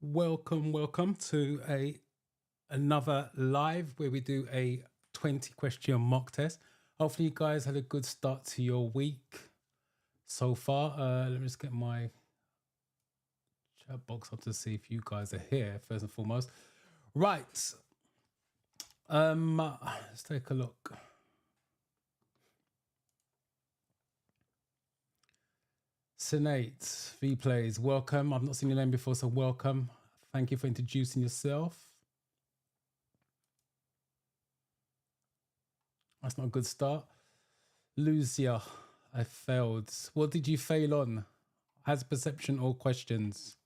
Welcome to another live where we do a 20 question mock test. Hopefully you guys had a good start to your week so far. Let me just get my chat box up to see if you guys are here first and foremost. Right. Let's take a look. Senate V-Plays, welcome. I've not seen your name before, so welcome. Thank you for introducing yourself. That's not a good start. Lucia, I failed. What did you fail on? Has perception or questions?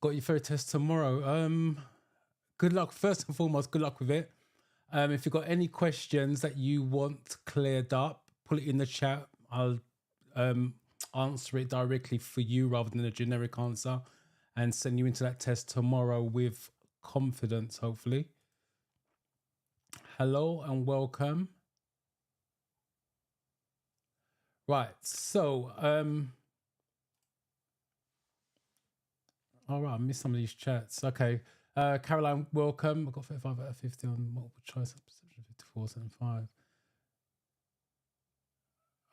Got your third test tomorrow. Good luck. First and foremost, good luck with it. If you've got any questions that you want cleared up, put it in the chat. I'll answer it directly for you rather than a generic answer and send you into that test tomorrow with confidence, hopefully. Hello and welcome. Right, so all right, I missed some of these chats. Okay. Caroline, welcome. I got 35 out of 50 on multiple choice, perception 54.75.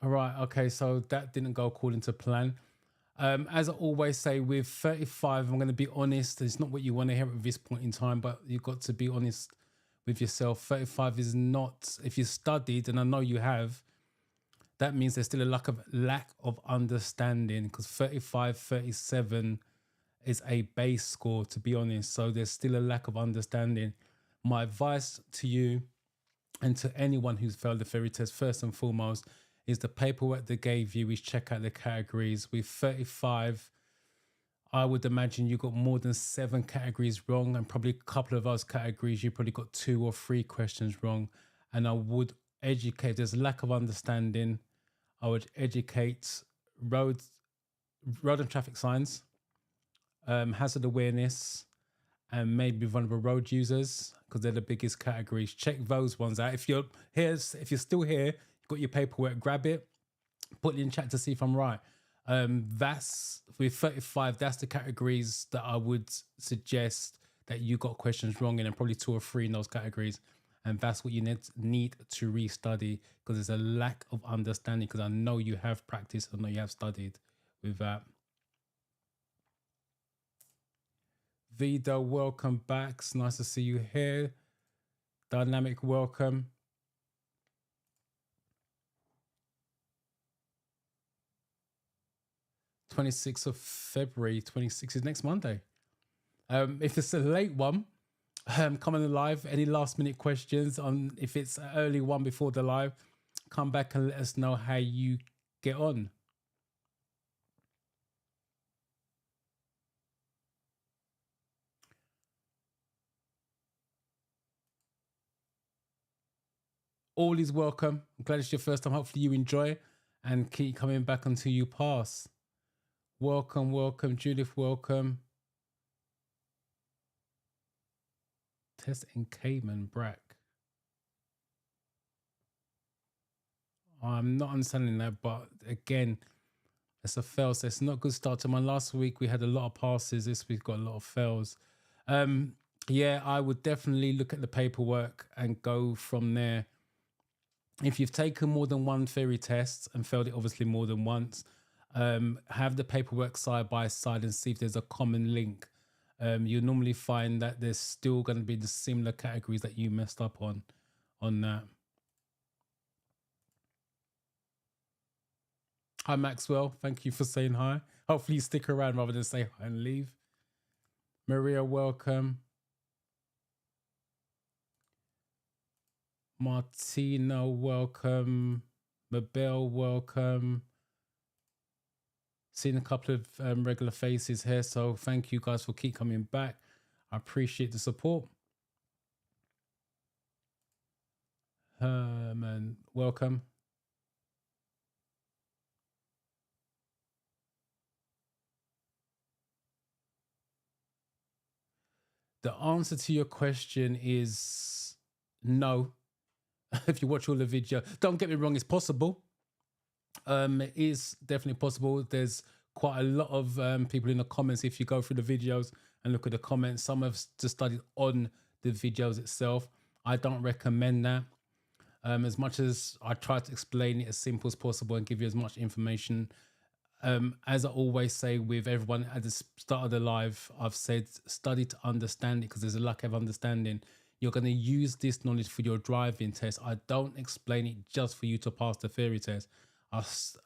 All right, okay, so that didn't go according to plan. As I always say, with 35, I'm going to be honest. It's not what you want to hear at this point in time, but you've got to be honest with yourself. 35 is not, if you studied, and I know you have, that means there's still a lack of understanding, because 35, 37 is a base score, to be honest. So there's still a lack of understanding. My advice to you and to anyone who's failed the theory test, first and foremost, is the paperwork they gave you is check out the categories. With 35, I would imagine you got more than 7 categories wrong, and probably a couple of those categories you probably got 2 or 3 questions wrong. And I would educate, there's a lack of understanding. I would educate road and traffic signs, hazard awareness, and maybe vulnerable road users, because they're the biggest categories. Check those ones out. If you're still here, you've got your paperwork, grab it, put it in chat to see if I'm right. That's with 35, that's the categories that I would suggest that you got questions wrong in, and probably 2 or 3 in those categories. And that's what you need to restudy, because there's a lack of understanding, because I know you have practiced, I know you have studied with that. Vida, welcome back. It's nice to see you here. Dynamic, welcome. 26th of February, 26 is next Monday. If it's a late one, come on the live. Any last minute questions on if it's an early one before the live, come back and let us know how you get on. All is welcome. I'm glad it's your first time. Hopefully you enjoy and keep coming back until you pass. Welcome, Judith, welcome. Test in Cayman, Brack. I'm not understanding that, but again, it's a fail. So it's not a good start to my last week. We had a lot of passes. This week got a lot of fails. Yeah, I would definitely look at the paperwork and go from there. If you've taken more than one theory test and failed it obviously more than once, have the paperwork side by side and see if there's a common link. You'll normally find that there's still going to be the similar categories that you messed up on that. Hi, Maxwell. Thank you for saying hi. Hopefully you stick around rather than say hi and leave. Maria, welcome. Martina, welcome. Mabel, welcome. Seen a couple of regular faces here, so thank you guys for keep coming back. I appreciate the support. Herman, welcome. The answer to your question is no. If you watch all the video, don't get me wrong, it's possible. It is definitely possible. There's quite a lot of people in the comments. If you go through the videos and look at the comments, some have just studied on the videos itself. I don't recommend that. As much as I try to explain it as simple as possible and give you as much information, as I always say with everyone at the start of the live, I've said study to understand it, because there's a lack of understanding. You're going to use this knowledge for your driving test. I don't explain it just for you to pass the theory test. I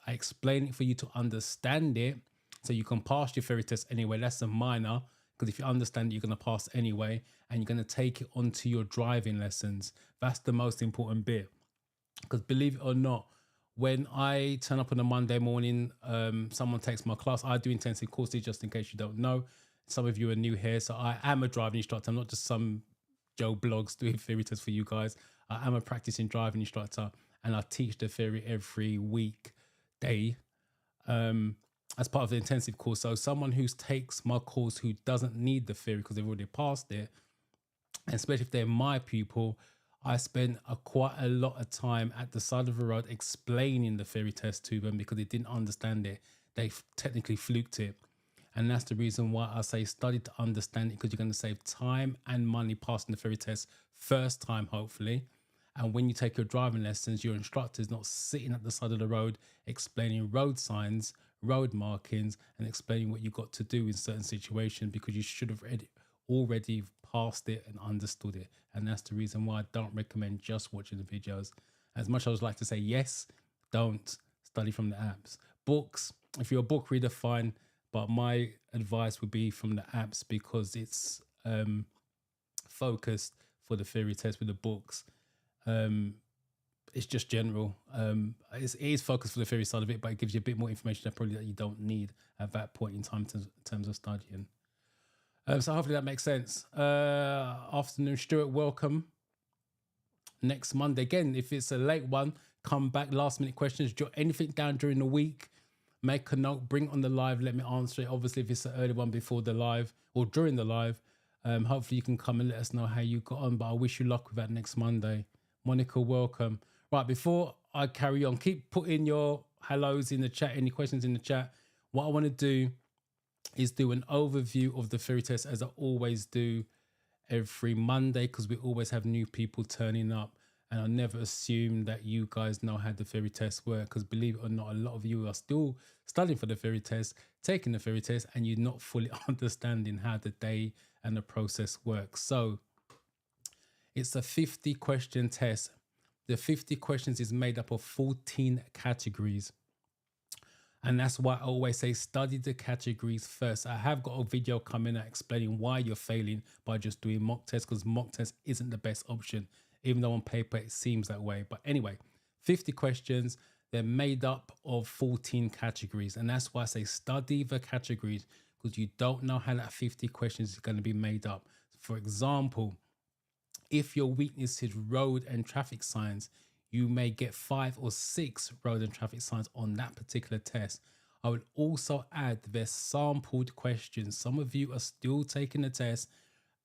explain it for you to understand it, so you can pass your theory test anyway. That's a minor, because if you understand it, you're going to pass anyway, and you're going to take it onto your driving lessons. That's the most important bit, because believe it or not, when I turn up on a Monday morning, someone takes my class. I do intensive courses, just in case you don't know. Some of you are new here. So I am a driving instructor. I'm not just some Joe blogs doing theory tests for you guys. I am a practicing driving instructor, and I teach the theory every weekday as part of the intensive course. So someone who takes my course who doesn't need the theory because they've already passed it, and especially if they're my pupil, I spend quite a lot of time at the side of the road explaining the theory test to them, because they didn't understand it. They technically fluked it. And that's the reason why I say study to understand it, because you're going to save time and money passing the theory test first time, hopefully. And when you take your driving lessons, your instructor is not sitting at the side of the road explaining road signs, road markings, and explaining what you've got to do in certain situations, because you should have already passed it and understood it. And that's the reason why I don't recommend just watching the videos. As much as I would like to say yes, don't study from the apps. Books, if you're a book reader, fine, but my advice would be from the apps, because it's focused for the theory test. With the books, it's just general. It is focused for the theory side of it, but it gives you a bit more information that you don't need at that point in time in terms of studying. So hopefully that makes sense. Afternoon, Stuart, welcome. Next Monday, again, if it's a late one, come back, last minute questions. Jot anything down during the week, make a note, bring it on the live, let me answer it. Obviously, if it's an early one before the live or during the live, hopefully you can come and let us know how you got on. But I wish you luck with that next Monday. Monica, welcome. Right, before I carry on, keep putting your hellos in the chat, any questions in the chat. What I want to do is do an overview of the theory test, as I always do every Monday, because we always have new people turning up, and I never assume that you guys know how the theory test work, because believe it or not, a lot of you are still studying for the theory test, taking the theory test, and you're not fully understanding how the day and the process works. So it's a 50 question test. The 50 questions is made up of 14 categories. And that's why I always say study the categories first. I have got a video coming out explaining why you're failing by just doing mock tests, because mock test isn't the best option, even though on paper it seems that way. But anyway, 50 questions, they're made up of 14 categories. And that's why I say study the categories, because you don't know how that 50 questions is going to be made up. For example, if your weakness is road and traffic signs, you may get 5 or 6 road and traffic signs on that particular test. I would also add their sampled questions. Some of you are still taking the test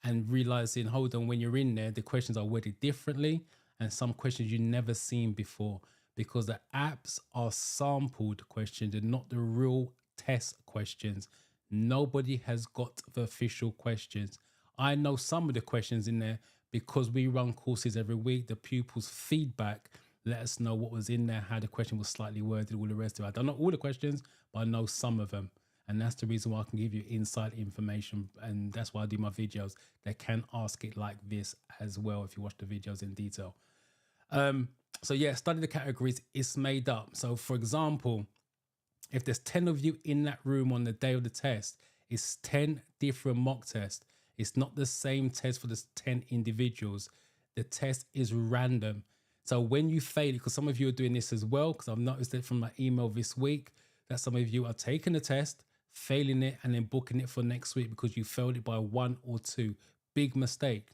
and realizing, hold on, when you're in there, the questions are worded differently, and some questions you've never seen before, because the apps are sampled questions. They're not the real test questions. Nobody has got the official questions. I know some of the questions in there, because we run courses every week. The pupils' feedback let us know what was in there, how the question was slightly worded, all the rest of it. I don't know all the questions, but I know some of them. And that's the reason why I can give you inside information. And that's why I do my videos. They can ask it like this as well if you watch the videos in detail. So yeah, study the categories. It's made up. So for example, if there's 10 of you in that room on the day of the test, it's 10 different mock tests. It's not the same test for the 10 individuals. The test is random. So when you fail, because some of you are doing this as well, because I've noticed it from my email this week, that some of you are taking the test, failing it, and then booking it for next week because you failed it by 1 or 2. Big mistake.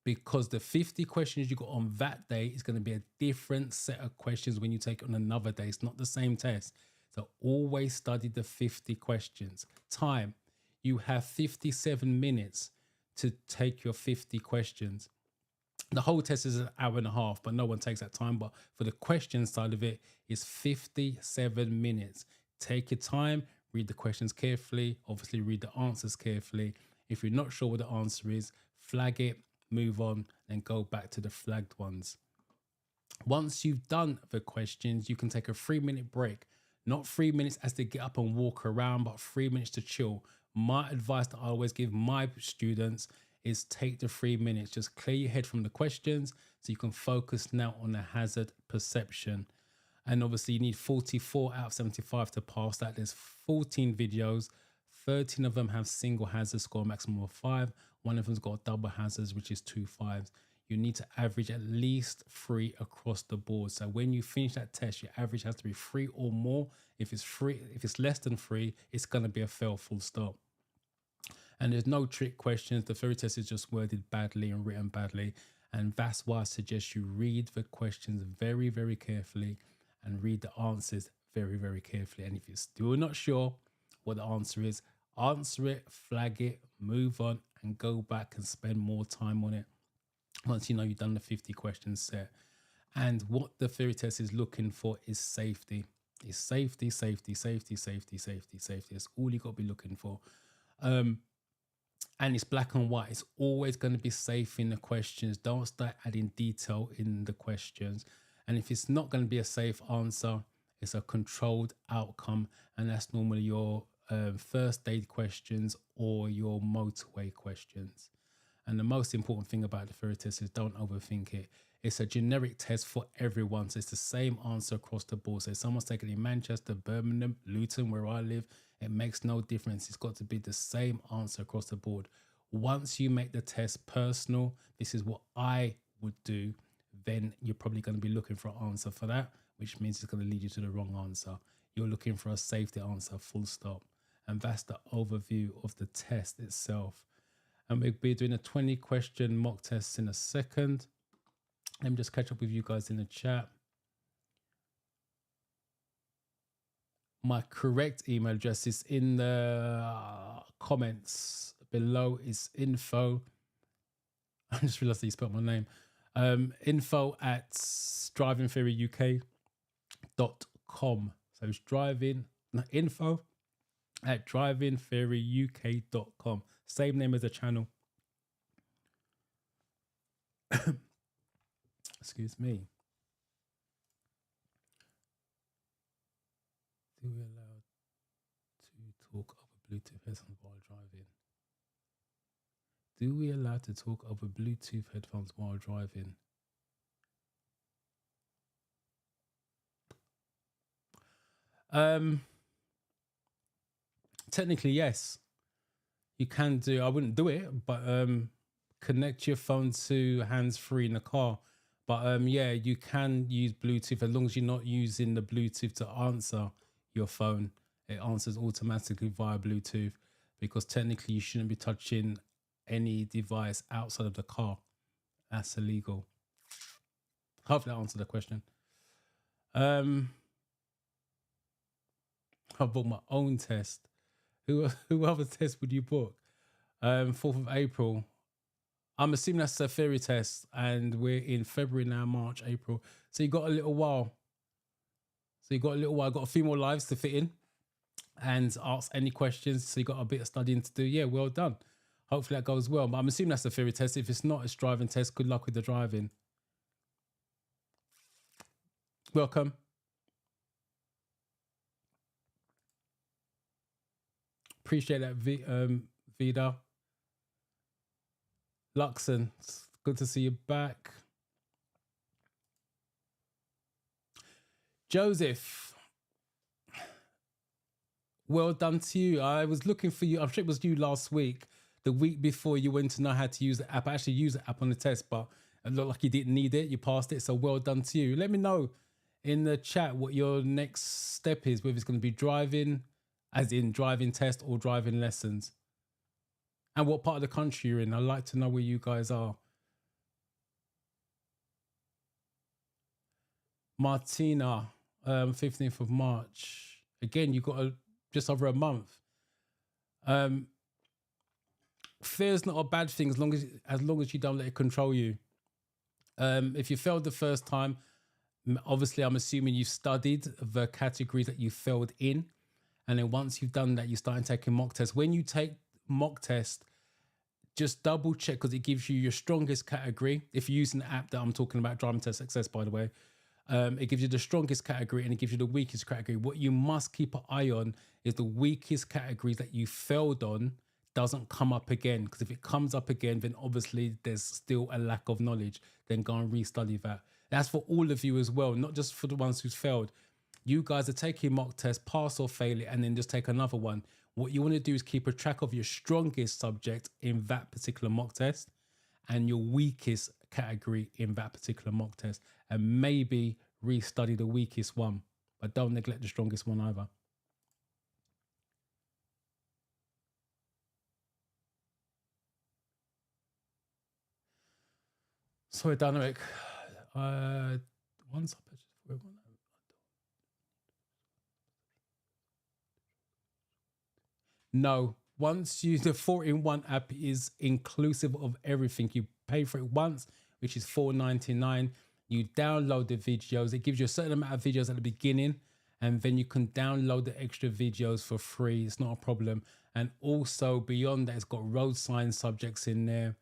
Because the 50 questions you got on that day is going to be a different set of questions when you take it on another day. It's not the same test. So always study the 50 questions. Time. You have 57 minutes to take your 50 questions. The whole test is an hour and a half, but no one takes that time. But for the question side of it, it's 57 minutes. Take your time, read the questions carefully, obviously read the answers carefully. If you're not sure what the answer is, flag it, move on, and go back to the flagged ones. Once you've done the questions, you can take a 3-minute break. Not 3 minutes as to get up and walk around, but 3 minutes to chill. My advice that I always give my students is take the 3 minutes. Just clear your head from the questions so you can focus now on the hazard perception. And obviously you need 44 out of 75 to pass that. There's 14 videos. 13 of them have single hazard score maximum of 5. One of them's got double hazards, which is 2 5s. You need to average at least 3 across the board. So when you finish that test, your average has to be 3 or more. If it's less than 3, it's going to be a fail, full stop. And there's no trick questions. The theory test is just worded badly and written badly. And that's why I suggest you read the questions very, very carefully and read the answers very, very carefully. And if you're still not sure what the answer is, answer it, flag it, move on, and go back and spend more time on it once you know you've done the 50 questions set. And what the theory test is looking for is safety. It's safety, safety, safety, safety, safety, safety. That's all you got to be looking for. And it's black and white. It's always going to be safe in the questions. Don't start adding detail in the questions. And if it's not going to be a safe answer, it's a controlled outcome. And that's normally your first aid questions or your motorway questions. And the most important thing about the theory test is don't overthink it. It's a generic test for everyone. So it's the same answer across the board. So if someone's taking it in Manchester, Birmingham, Luton, where I live, it makes no difference. It's got to be the same answer across the board. Once you make the test personal, this is what I would do, then you're probably going to be looking for an answer for that, which means it's going to lead you to the wrong answer. You're looking for a safety answer, full stop. And that's the overview of the test itself. And we'll be doing a 20-question mock test in a second. Let me just catch up with you guys in the chat. My correct email address is in the comments below. It's info. I just realized that you spelled my name. Info at drivingtheoryuk.com. So it's info at drivingtheoryuk.com. Same name as the channel. Excuse me. Do we allow to talk over Bluetooth headphones while driving? Do we allow to talk over Bluetooth headphones while driving? Technically, yes. You can do. I wouldn't do it, but connect your phone to hands-free in the car. But yeah, you can use Bluetooth as long as you're not using the Bluetooth to answer your phone. It answers automatically via Bluetooth, because technically you shouldn't be touching any device outside of the car. That's illegal. Hopefully that answered the question. I bought my own test. Who other test would you book? 4th of April. I'm assuming that's a theory test, and we're in February now, March, April. So you got a little while. Got a few more lives to fit in and ask any questions. So you got a bit of studying to do. Yeah, well done. Hopefully that goes well. But I'm assuming that's a theory test. If it's not, it's driving test. Good luck with the driving. Welcome. Appreciate that, Vida. Luxon, it's good to see you back. Joseph, well done to you. I was looking for you. I'm sure it was you last week, the week before you went to know how to use the app. I actually used the app on the test, but it looked like you didn't need it. You passed it, so well done to you. Let me know in the chat what your next step is, whether it's going to be driving, as in driving test, or driving lessons. And what part of the country you're in. I'd like to know where you guys are. Martina, 15th of March. Again, you've got just over a month. Fear's not a bad thing as long as you don't let it control you. If you failed the first time, obviously I'm assuming you studied the categories that you failed in. And then once you've done that, you start taking mock tests. When you take mock test, just double check, because it gives you your strongest category. If you're using the app that I'm talking about, Driving Test Success, by the way, it gives you the strongest category and it gives you the weakest category. What you must keep an eye on is the weakest categories that you failed on doesn't come up again. Because if it comes up again, then obviously there's still a lack of knowledge. Then go and restudy that. That's for all of you as well, not just for the ones who's failed. You guys are taking mock test, pass or fail it, and then just take another one. What you want to do is keep a track of your strongest subject in that particular mock test and your weakest category in that particular mock test, and maybe restudy the weakest one, but don't neglect the strongest one either. Sorry, Dynamic. Once I purchased for everyone. No, once you, the 4-in-1 app is inclusive of everything. You pay for it once, which is $4.99. You download the videos. It gives you a certain amount of videos at the beginning, and then you can download the extra videos for free. It's not a problem. And also beyond that, it's got road sign subjects in there.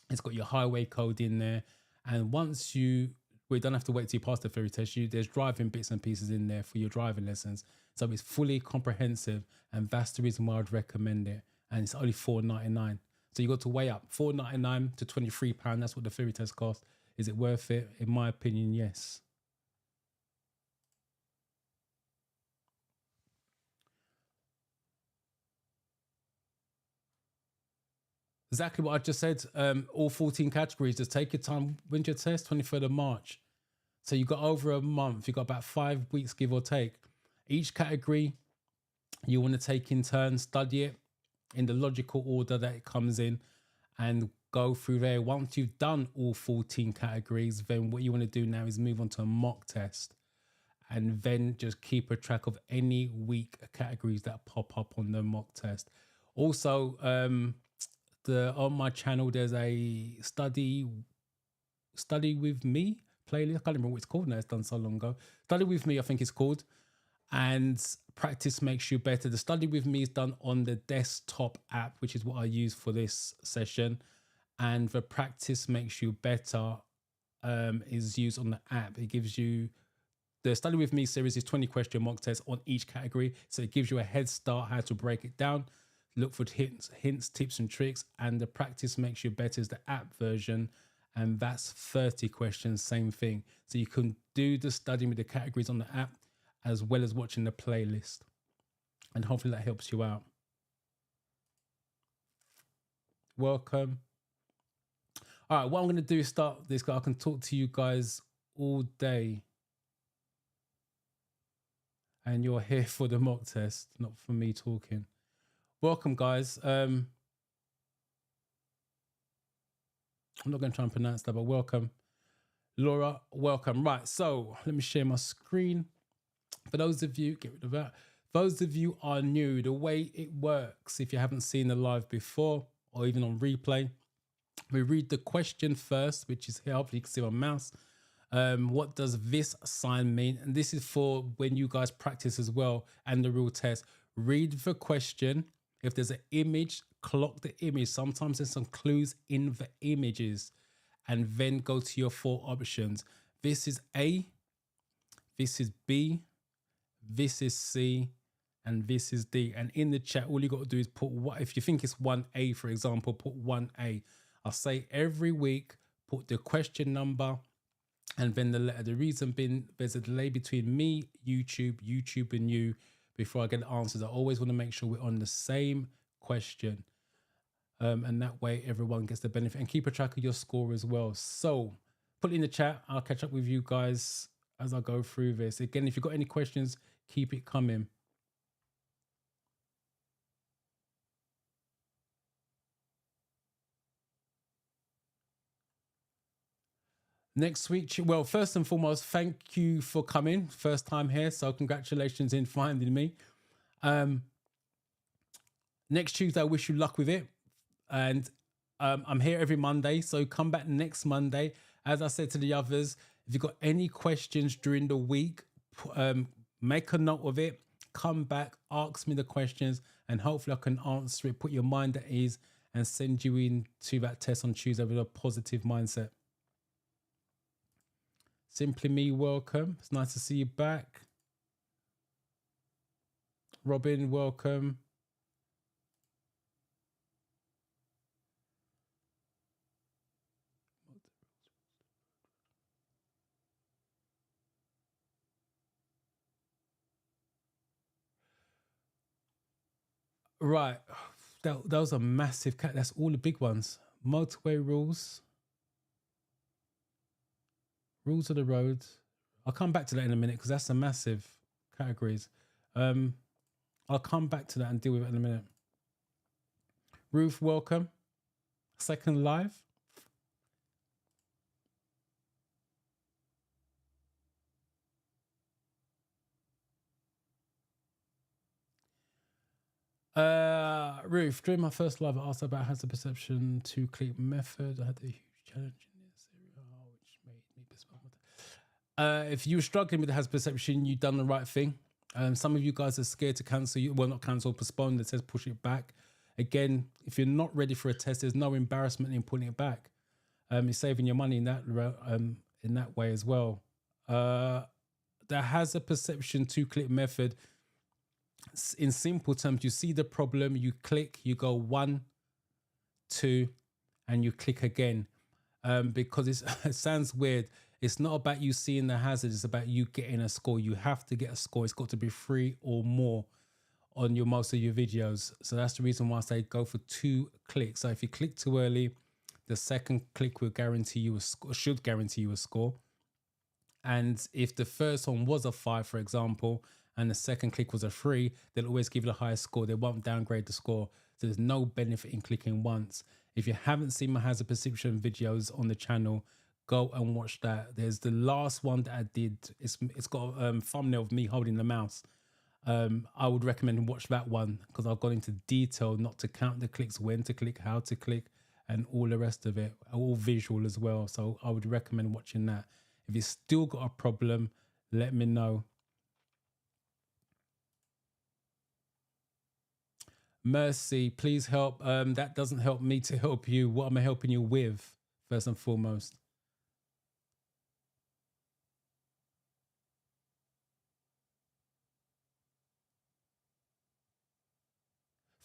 It's got your highway code in there. And once we don't have to wait till you pass the theory test. There's driving bits and pieces in there for your driving lessons. So it's fully comprehensive, and that's the reason why I'd recommend it. And it's only $4.99. So you got to weigh up $4.99 to £23. That's what the theory test costs. Is it worth it? In my opinion, yes. Exactly what I just said. All 14 categories. Just take your time. When's your test? 23rd of March. So you got over a month. You got about 5 weeks, give or take. Each category you want to take in turn, study it in the logical order that it comes in, and go through there. Once you've done all 14 categories, then what you want to do now is move on to a mock test, and then just keep a track of any weak categories that pop up on the mock test. Also, on my channel, there's a study with me playlist. I can't remember what it's called now. It's done so long ago. Study with me, I think it's called. And practice makes you better. The study with me is done on the desktop app, which is what I use for this session. And the practice makes you better is used on the app. It gives you, the study with me series is 20 question mock tests on each category. So it gives you a head start how to break it down. Look for hints, tips and tricks. And the practice makes you better is the app version. And that's 30 questions, same thing. So you can do the studying with the categories on the app as well as watching the playlist. And hopefully that helps you out. Welcome. All right, what I'm going to do is start this. I can talk to you guys all day. And you're here for the mock test, not for me talking. Welcome, guys. I'm not going to try and pronounce that, but welcome. Laura, welcome. Right, so let me share my screen. For those of you, get rid of that. Those of you are new, the way it works, if you haven't seen the live before or even on replay, we read the question first, which is here. Hopefully you can see my mouse. What does this sign mean? And this is for when you guys practice as well and the real test. Read the question. If there's an image, clock the image. Sometimes there's some clues in the images, and then go to your 4 options. This is A, this is B, this is C, and this is D. And in the chat, all you got to do is put what, if you think it's 1A, for example, put 1A. I'll say every week, put the question number and then the letter. The reason being, there's a delay between me, YouTube, and you before I get the answers. I always want to make sure we're on the same question. And that way everyone gets the benefit, and keep a track of your score as well. So put it in the chat. I'll catch up with you guys as I go through this. Again, if you've got any questions, keep it coming. Next week, well, first and foremost, thank you for coming. First time here, so congratulations in finding me. Next Tuesday, I wish you luck with it. And I'm here every Monday, so come back next Monday as I said to the others, if you've got any questions during the week, make a note of it, come back, ask me the questions, and hopefully I can answer it, put your mind at ease, and send you into that test on Tuesday with a positive mindset. Simply Me, welcome. It's nice to see you back. Robin, welcome. Right. Those are massive. That's all the big ones. Motorway rules. Rules of the road. I'll come back to that in a minute because that's a massive categories. I'll come back to that and deal with it in a minute. Ruth, welcome. Second live. Ruth, during my first live, I asked about hazard perception 2-click method. I had a huge challenge in this area, which made me bespoke. If you were struggling with the hazard perception, you've done the right thing. Some of you guys are scared to cancel. Well, not cancel, postpone. It says push it back. Again, if you're not ready for a test, there's no embarrassment in putting it back. You're saving your money in that way as well. The hazard perception 2-click method. In simple terms, you see the problem, you click, you go 1, 2, and you click again. Because it sounds weird. It's not about you seeing the hazard, it's about you getting a score. You have to get a score. It's got to be 3 or more on most of your videos. So that's the reason why I say go for 2 clicks. So if you click too early, the second click will guarantee you a score, should guarantee you a score. And if the first one was a 5, for example, and the second click was a 3, they'll always give you the highest score. They won't downgrade the score. So there's no benefit in clicking once. If you haven't seen my hazard perception videos on the channel, go and watch that. There's the last one that I did. It's got a thumbnail of me holding the mouse. I would recommend watch that one because I've gone into detail not to count the clicks, when to click, how to click, and all the rest of it, all visual as well. So I would recommend watching that. If you've still got a problem, let me know. Mercy, please help. That doesn't help me to help you. What am I helping you with, first and foremost?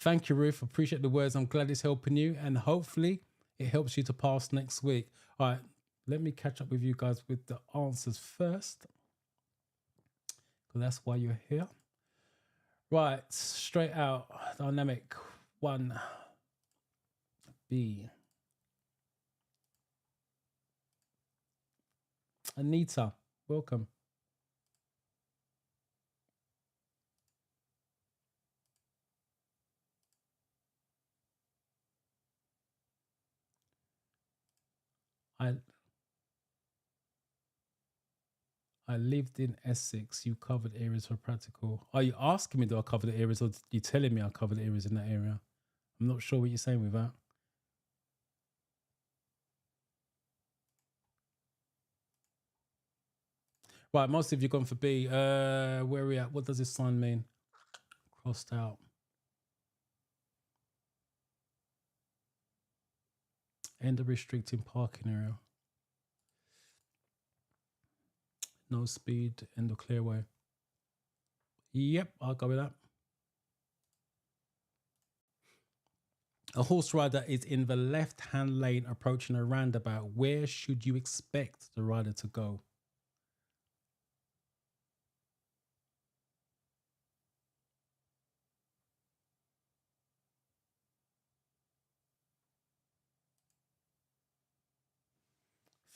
Thank you, Ruth. Appreciate the words. I'm glad it's helping you, and hopefully it helps you to pass next week. All right, let me catch up with you guys with the answers first, because that's why you're here. Right, straight out, dynamic 1B. Anita, welcome. I lived in Essex. You covered areas for practical. Are you asking me do I cover the areas, or are you telling me I cover the areas in that area? I'm not sure what you're saying with that. Right, most of you gone for B. Where are we at? What does this sign mean? Crossed out. End of restricting parking area. No speed, end of clearway. Yep, I'll go with that. A horse rider is in the left-hand lane approaching a roundabout. Where should you expect the rider to go?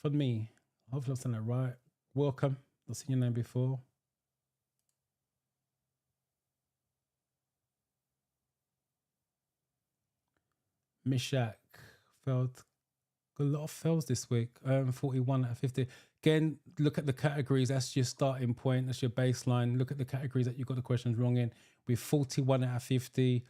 For me, hopefully I've done that right. Welcome. I've seen your name before. Mishak failed. A lot of fails this week. 41 out of 50. Again, look at the categories. That's your starting point. That's your baseline. Look at the categories that you got the questions wrong in. With 41 out of 50,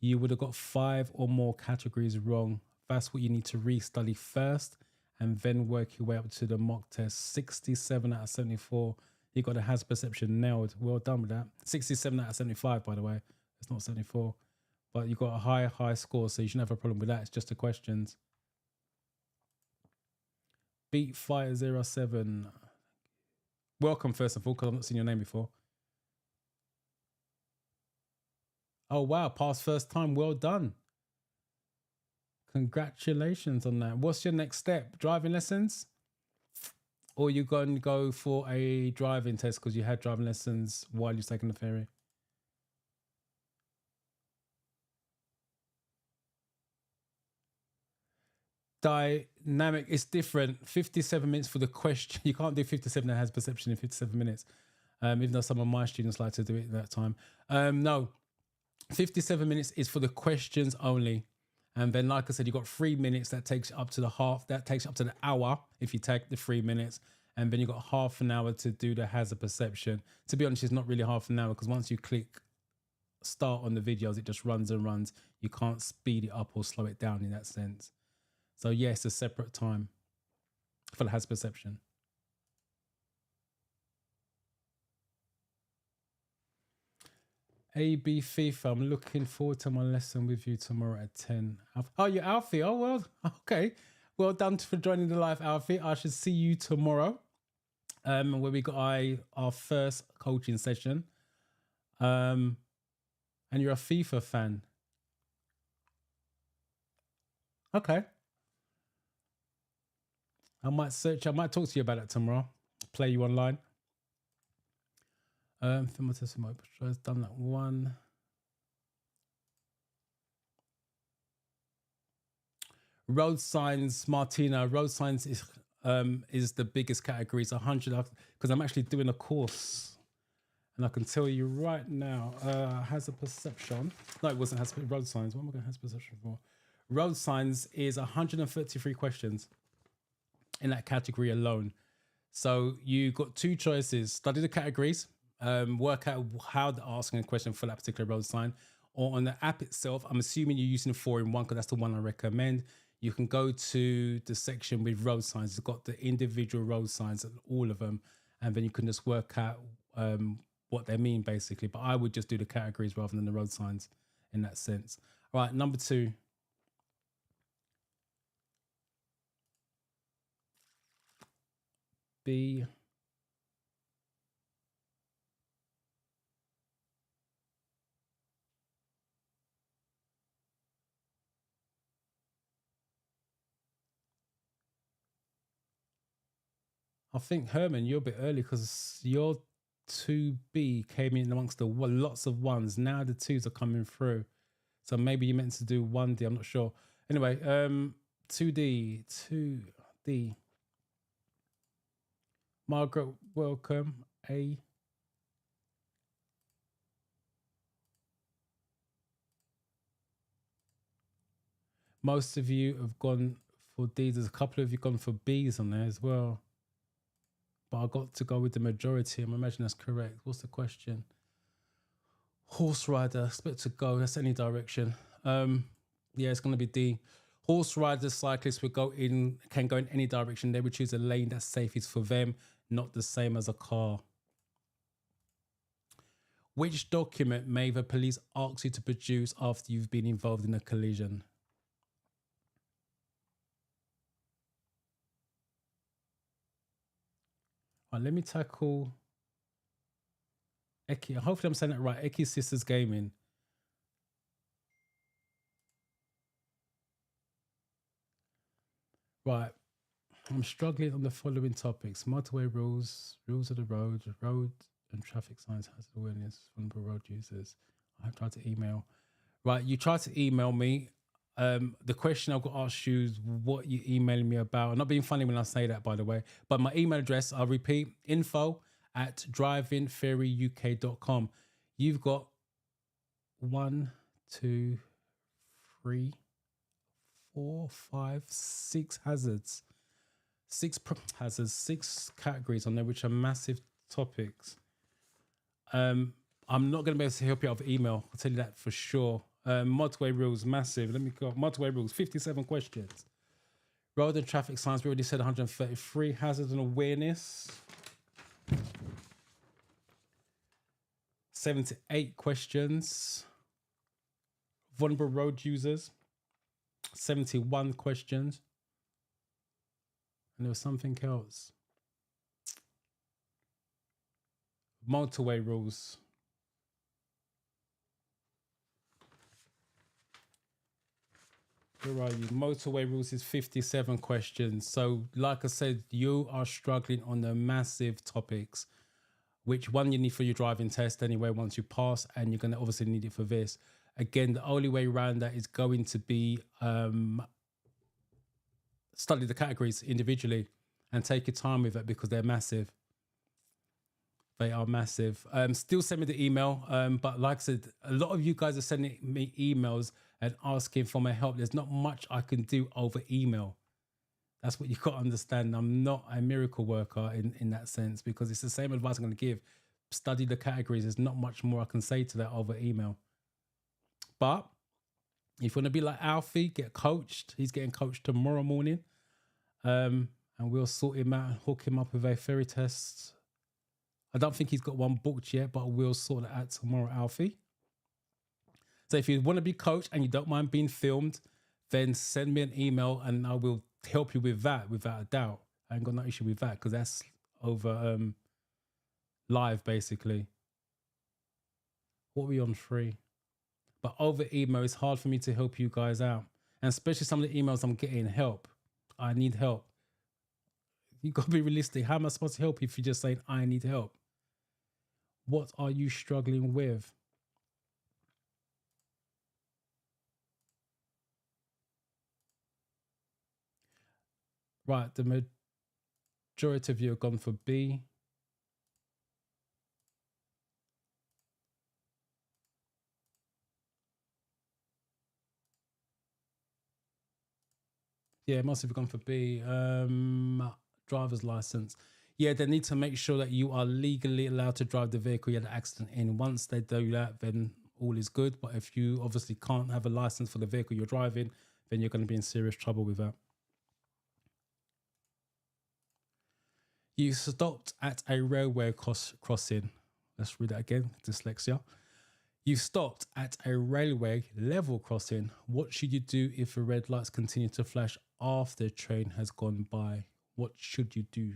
you would have got 5 or more categories wrong. That's what you need to restudy first and then work your way up to the mock test. 67 out of 74. You got the hazard perception nailed. Well done with that. 67 out of 75, by the way. It's not 74. But you got a high score, so you shouldn't have a problem with that. It's just the questions. Beat Fire 07. Welcome, first of all, because I've not seen your name before. Oh, wow. Passed first time. Well done. Congratulations on that. What's your next step? Driving lessons? Or you going to go for a driving test because you had driving lessons while you're taking the ferry? Dynamic, it's different. 57 minutes for the question. You can't do 57 that has perception in 57 minutes. Even though some of my students like to do it at that time. No, 57 minutes is for the questions only. And then, like I said, you've got 3 minutes. That takes up to the half. That takes up to the hour if you take the 3 minutes. And then you've got half an hour to do the hazard perception. To be honest, it's not really half an hour because once you click start on the videos, it just runs and runs. You can't speed it up or slow it down in that sense. So yes, a separate time for the hazard perception. AB FIFA, I'm looking forward to my lesson with you tomorrow at 10. Oh, you're Alfie. Oh, well, okay. Well done for joining the live, Alfie. I should see you tomorrow where we got our first coaching session. And you're a FIFA fan. Okay. I might talk to you about it tomorrow. Play you online. Film testimony. I've done that one. Road signs, Martina. Road signs is the biggest category. It's 100 because I'm actually doing a course, and I can tell you right now. Hazard perception. No, it wasn't hazard. Road signs. What am I going to hazard perception for? Road signs is 133 questions in that category alone. So you got two choices: study the categories, work out how they're asking a question for that particular road sign, or on the app itself. I'm assuming you're using 4-in-1 because that's the one I recommend. You can go to the section with road signs. It's got the individual road signs, all of them, and then you can just work out what they mean basically. But I would just do the categories rather than the road signs in that sense. All right, number 2. B. I think, Herman, you're a bit early because your 2B came in amongst the lots of ones. Now the 2s are coming through. So maybe you meant to do 1D. I'm not sure. Anyway, 2D. Margaret, welcome. A. Most of you have gone for Ds. There's a couple of you gone for Bs on there as well. But I got to go with the majority. I imagine that's correct. What's the question? Horse rider, expect to go. That's any direction. Yeah, it's going to be D. Horse riders, cyclists can go in any direction. They would choose a lane that's safest for them, not the same as a car. Which document may the police ask you to produce after you've been involved in a collision? All right, let me tackle Eki. Hopefully I'm saying that right. Eki Sisters Gaming. Right. I'm struggling on the following topics: motorway rules, rules of the road, road and traffic signs, hazard awareness, vulnerable road users. I tried to email. Right, you tried to email me. The question I've got to ask you is what you emailing me about. I'm not being funny when I say that, by the way. But my email address, I'll repeat, info@drivingferryuk.com. You've got 1, 2, 3, 4, 5, 6 hazards. 6 hazards, 6 categories on there, which are massive topics. I'm not going to be able to help you out with email. I'll tell you that for sure. Motorway rules, massive. Let me go. Motorway rules, 57 questions. Road and traffic signs, we already said 133. Hazard and awareness. 78 questions. Vulnerable road users. 71 questions. And there was something else. Motorway rules. Where are you? Motorway rules is 57 questions. So like I said, you are struggling on the massive topics, which one you need for your driving test anyway once you pass, and you're going to obviously need it for this. Again, the only way around that is going to be study the categories individually and take your time with it because they're massive. They are massive. Still send me the email. But like I said, a lot of you guys are sending me emails and asking for my help. There's not much I can do over email. That's what you've got to understand. I'm not a miracle worker in that sense, because it's the same advice I'm going to give. Study the categories. There's not much more I can say to that over email. But if you want to be like Alfie, get coached. He's getting coached tomorrow morning. And we'll sort him out and hook him up with a theory test. I don't think he's got one booked yet, but we'll sort it out tomorrow, Alfie. So if you want to be coached and you don't mind being filmed, then send me an email and I will help you with that without a doubt. I ain't got no issue with that because that's over live basically. What are we on free? But over email, it's hard for me to help you guys out. And especially some of the emails I'm getting, help. I need help. You got to be realistic. How am I supposed to help you if you're just saying, I need help? What are you struggling with? Right, the majority of you have gone for B. Yeah, most of you have gone for B. Driver's license. Yeah, they need to make sure that you are legally allowed to drive the vehicle you had an accident in. Once they do that, then all is good. But if you obviously can't have a license for the vehicle you're driving, then you're going to be in serious trouble with that. You stopped at a railway crossing. Let's read that again, dyslexia. You stopped at a railway level crossing. What should you do if the red lights continue to flash after the train has gone by? What should you do?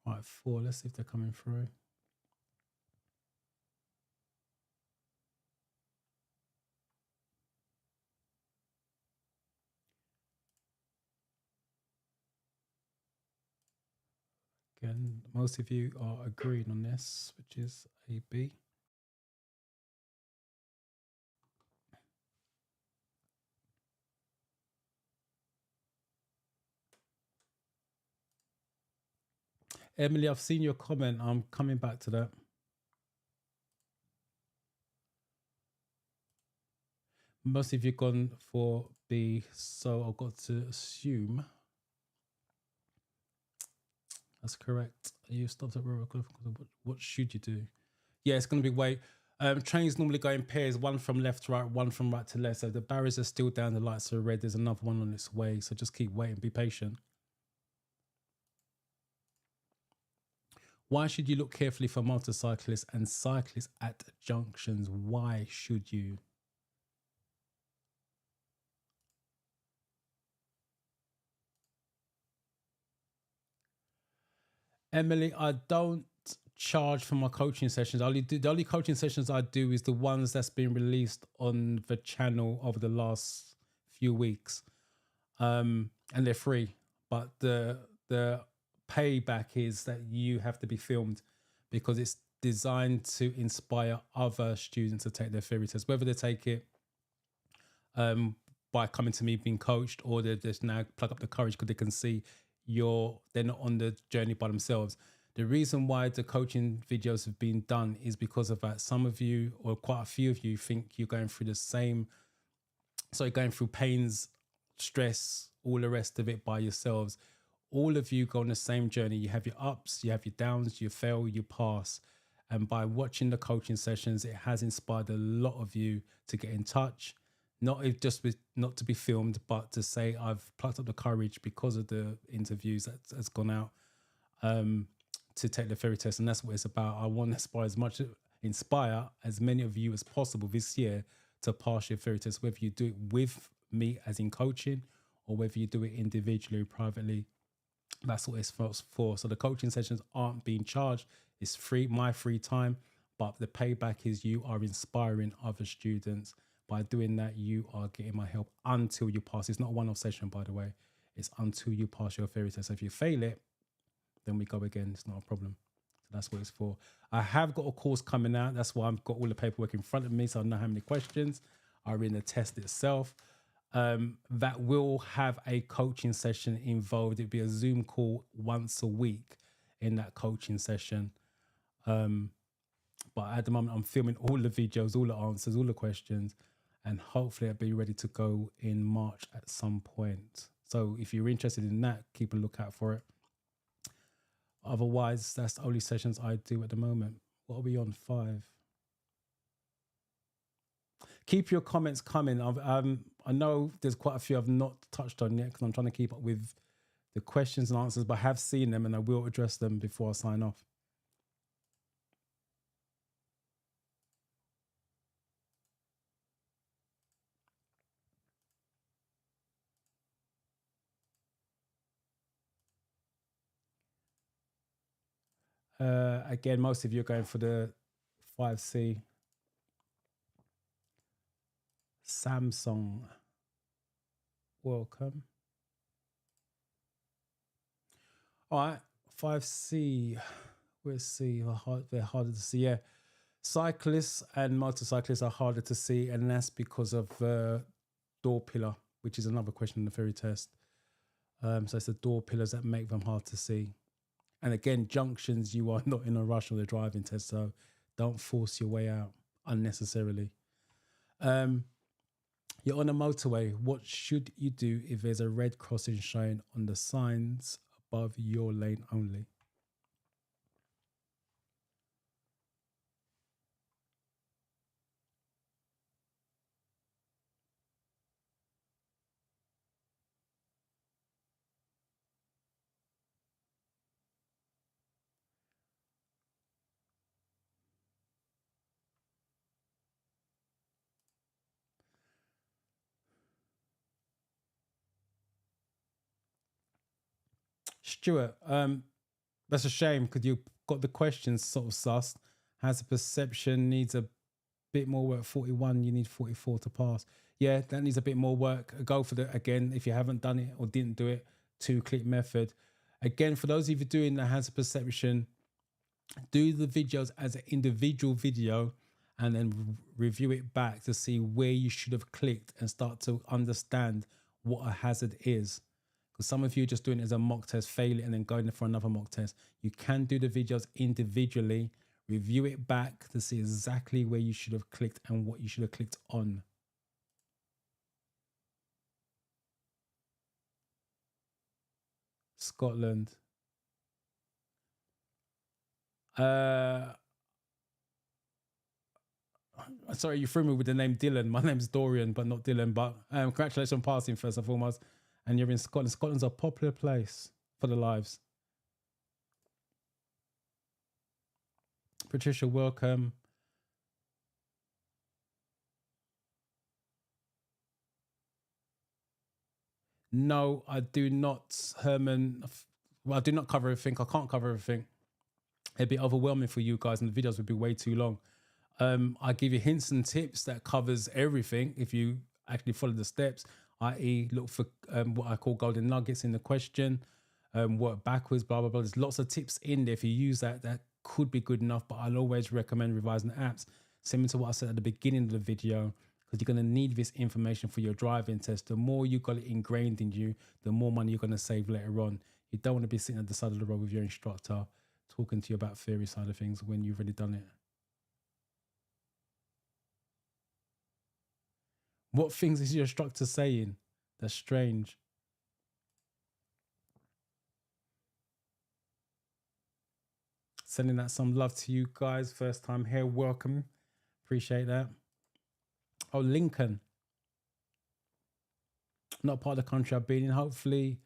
Right, 4. Let's see if they're coming through. Again, most of you are agreeing on this, which is a B. Emily, I've seen your comment. I'm coming back to that. Most of you gone for B, so I've got to assume that's correct. You stopped at railway. What should you do? Yeah, it's going to be wait. Trains normally go in pairs, one from left to right, one from right to left. So the barriers are still down, the lights are red. There's another one on its way. So just keep waiting, be patient. Why should you look carefully for motorcyclists and cyclists at junctions? Why should you? Emily, I don't charge for my coaching sessions. The only coaching sessions I do is the ones that's been released on the channel over the last few weeks. And they're free. But the payback is that you have to be filmed because it's designed to inspire other students to take their theory test, whether they take it by coming to me being coached, or they just now plug up the courage because they can see they're not on the journey by themselves. The reason why the coaching videos have been done is because of that. Some of you, or quite a few of you, think you're going through going through pains, stress, all the rest of it by yourselves. All of you go on the same journey. You have your ups, you have your downs, you fail, you pass. And by watching the coaching sessions, it has inspired a lot of you to get in touch, not to be filmed, but to say, I've plucked up the courage because of the interviews that's gone out to take the theory test. And that's what it's about. I want to inspire as many of you as possible this year to pass your theory test, whether you do it with me as in coaching or whether you do it individually, privately. That's what it's for. So the coaching sessions aren't being charged. It's free, my free time, but the payback is you are inspiring other students. By doing that, you are getting my help until you pass. It's not a one-off session, by the way. It's until you pass your theory test. So if you fail it, then we go again. It's not a problem. So that's what it's for. I have got a course coming out. That's why I've got all the paperwork in front of me, so I know how many questions are in the test itself. That will have a coaching session involved. It'll be a Zoom call once a week in that coaching session. But at the moment, I'm filming all the videos, all the answers, all the questions, and hopefully I'll be ready to go in March at some point. So if you're interested in that, keep a lookout for it. Otherwise, that's the only sessions I do at the moment. What are we on? 5. Keep your comments coming. I know there's quite a few I've not touched on yet because I'm trying to keep up with the questions and answers, but I have seen them and I will address them before I sign off. Again, most of you are going for the 5C. Samsung, welcome. All right, 5C. Where's C? They're harder to see. Yeah, cyclists and motorcyclists are harder to see, and that's because of door pillar, which is another question in the theory test. So it's the door pillars that make them hard to see. And again, junctions, you are not in a rush on the driving test, so don't force your way out unnecessarily. You're on a motorway. What should you do if there's a red crossing shown on the signs above your lane only? Stuart, that's a shame because you got the questions sort of sussed. Has a perception, needs a bit more work. 41, you need 44 to pass. Yeah, that needs a bit more work. Go for the, again, if you haven't done it or didn't do it, 2-click method. Again, for those of you doing the hazard perception, do the videos as an individual video and then review it back to see where you should have clicked and start to understand what a hazard is. Because some of you are just doing it as a mock test, fail it, and then going for another mock test. You can do the videos individually, review it back to see exactly where you should have clicked and what you should have clicked on. Scotland. Sorry, you threw me with the name Dylan. My name's Dorian, but not Dylan. But congratulations on passing first and foremost. And you're in Scotland. Scotland's a popular place for the lives. Patricia, welcome. No, I do not, Herman. Well, I do not cover everything. I can't cover everything. It'd be overwhelming for you guys and the videos would be way too long. I give you hints and tips that covers everything if you actually follow the steps, i.e. look for what I call golden nuggets in the question. work backwards, blah, blah, blah. There's lots of tips in there. If you use that, that could be good enough, but I'll always recommend revising the apps, similar to what I said at the beginning of the video, because you're going to need this information for your driving test. The more you got it ingrained in you, the more money you're going to save later on. You don't want to be sitting at the side of the road with your instructor talking to you about theory side of things when you've already done it. What things is your instructor saying? That's strange. Sending out some love to you guys. First time here, welcome. Appreciate that. Oh, Lincoln. Not part of the country I've been in. Hopefully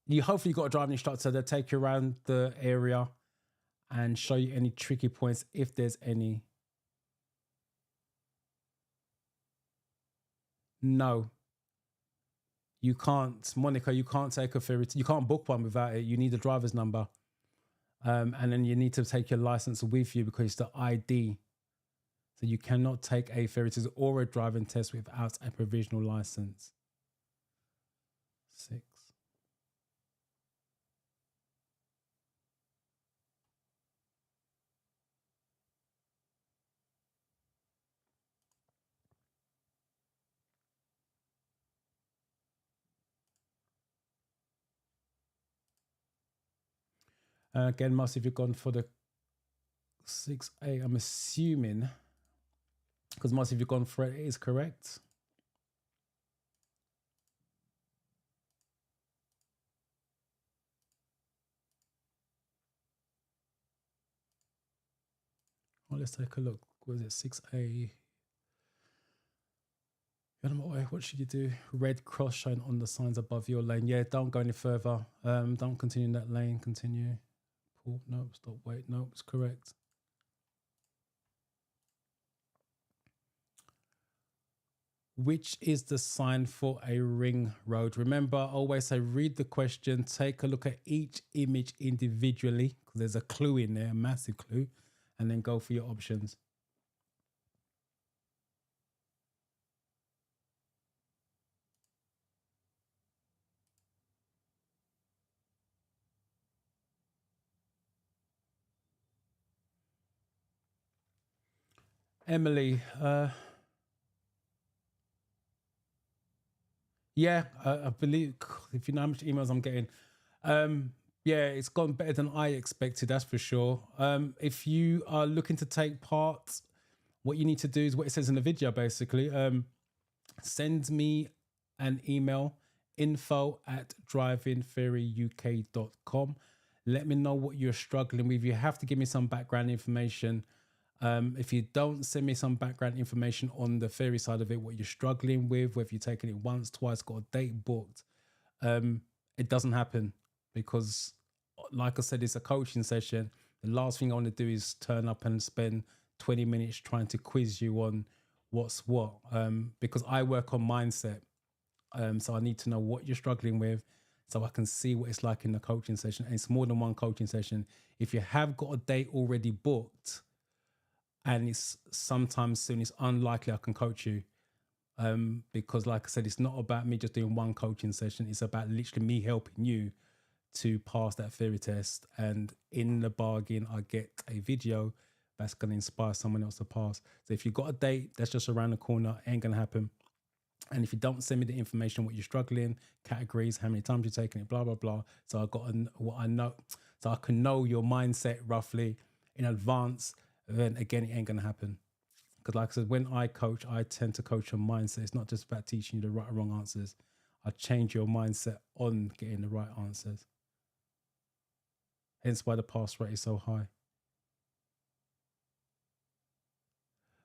you got a driving instructor that take you around the area and show you any tricky points if there's any. No. You can't, Monica, you can't take a ferry. You can't book one without it. You need a driver's number. And then you need to take your license with you because it's the ID. So you cannot take a ferry test or a driving test without a provisional license. 6. Again, must if you've gone for the 6A, I'm assuming, because most if you've gone for it, it is correct. Well, let's take a look. Was it 6A? What should you do? Red cross showing on the signs above your lane. Yeah, don't go any further. Don't continue in that lane. Continue. Pull. No, stop. Wait. No, it's correct. Which is the sign for a ring road? Remember, I always say read the question, take a look at each image individually, because there's a clue in there, a massive clue, and then go for your options. Emily, yeah, I believe, if you know how much emails I'm getting, yeah, it's gone better than I expected, that's for sure. If you are looking to take part, what you need to do is what it says in the video, basically. Send me an email, info@drivingtheoryuk.com. Let me know what you're struggling with. You have to give me some background information. If you don't send me some background information on the theory side of it, what you're struggling with, whether you're taking it once, twice, got a date booked, it doesn't happen because, like I said, it's a coaching session. The last thing I want to do is turn up and spend 20 minutes trying to quiz you on what's what, because I work on mindset. So I need to know what you're struggling with so I can see what it's like in the coaching session. And it's more than one coaching session. If you have got a date already booked, and it's sometime soon, it's unlikely I can coach you. Because like I said, it's not about me just doing one coaching session. It's about literally me helping you to pass that theory test. And in the bargain, I get a video that's going to inspire someone else to pass. So if you've got a date that's just around the corner, it ain't going to happen. And if you don't send me the information, what you're struggling, categories, how many times you're taking it, blah, blah, blah. So I've got what I know, so I can know your mindset roughly in advance. Then again, it ain't going to happen. Because like I said, when I coach, I tend to coach on mindset. It's not just about teaching you the right or wrong answers. I change your mindset on getting the right answers. Hence why the pass rate is so high.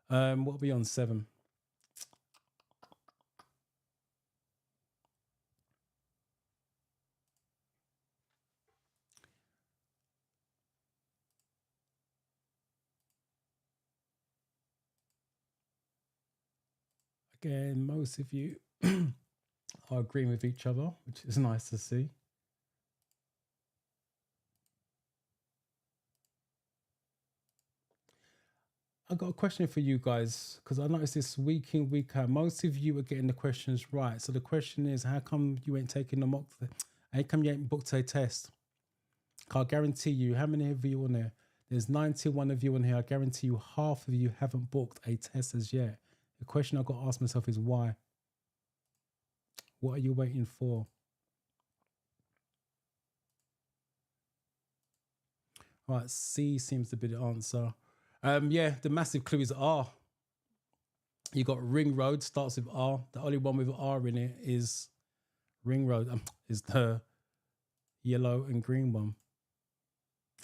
What are we on? 7. Again, most of you are agreeing with each other, which is nice to see. I got a question for you guys, because I noticed this week in, week out, most of you are getting the questions right. So the question is, how come you ain't taking the mock? How come you ain't booked a test? I guarantee you, how many of you on there? There's 91 of you on here. I guarantee you half of you haven't booked a test as yet. The question I've got to ask myself is why? What are you waiting for? All right, C seems to be the answer. Yeah, the massive clue is R. You got Ring Road, starts with R. The only one with R in it is Ring Road, is the yellow and green one.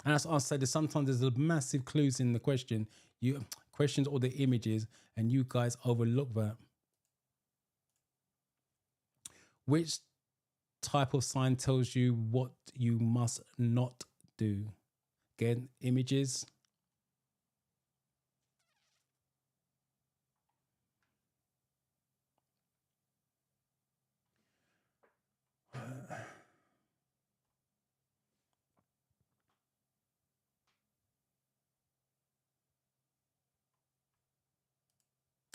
And that's what I said. Sometimes there's a massive clues in the question. You questions all the images, and you guys overlook that. Which type of sign tells you what you must not do? Again, images.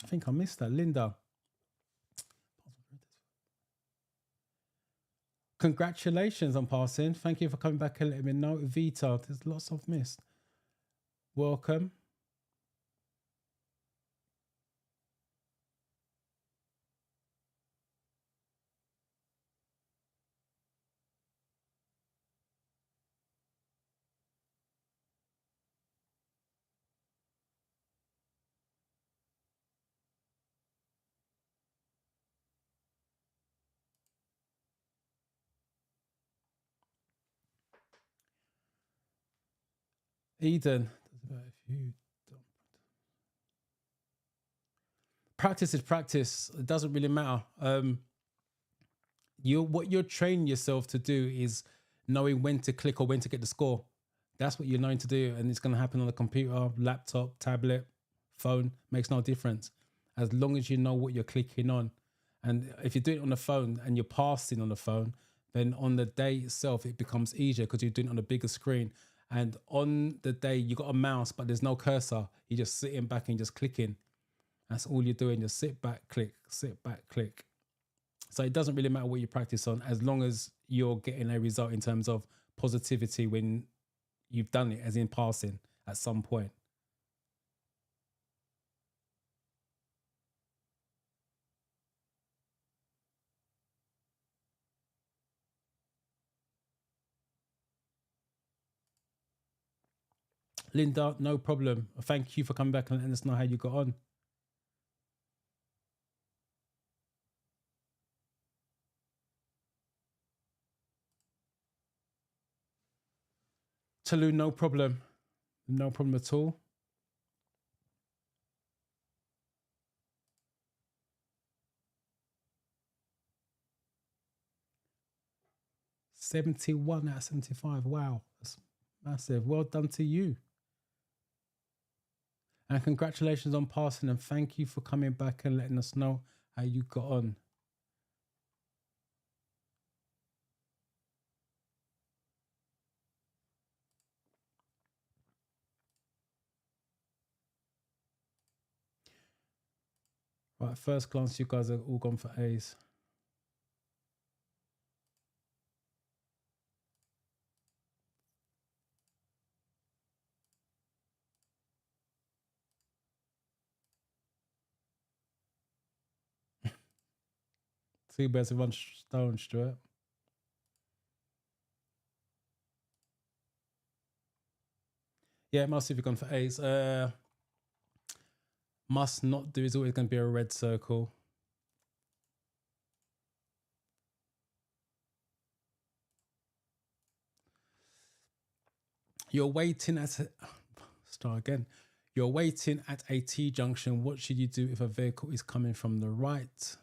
I think I missed that. Linda. Congratulations on passing. Thank you for coming back and letting me know. Vita, there's lots I've missed. Welcome. Eden. Practice is practice. It doesn't really matter. What you're training yourself to do is knowing when to click or when to get the score. That's what you're knowing to do, and it's going to happen on a computer, laptop, tablet, phone. Makes no difference as long as you know what you're clicking on. And if you do it on the phone and you're passing on the phone, then on the day itself it becomes easier because you're doing it on a bigger screen. And on the day you got a mouse, but there's no cursor. You're just sitting back and just clicking. That's all you're doing. Just sit back, click, sit back, click. So it doesn't really matter what you practice on as long as you're getting a result in terms of positivity when you've done it, as in passing at some point. Linda, no problem. Thank you for coming back and letting us know how you got on. Talu, no problem. No problem at all. $71 out of 75. Wow, that's massive. Well done to you. And congratulations on passing, and thank you for coming back and letting us know how you got on. Right, first glance, you guys are all gone for A's. Two birds with one stone, Stuart. Yeah, most of you gone for A's. Must not do is always going to be a red circle. You're waiting at start again. You're waiting at a T junction. What should you do if a vehicle is coming from the right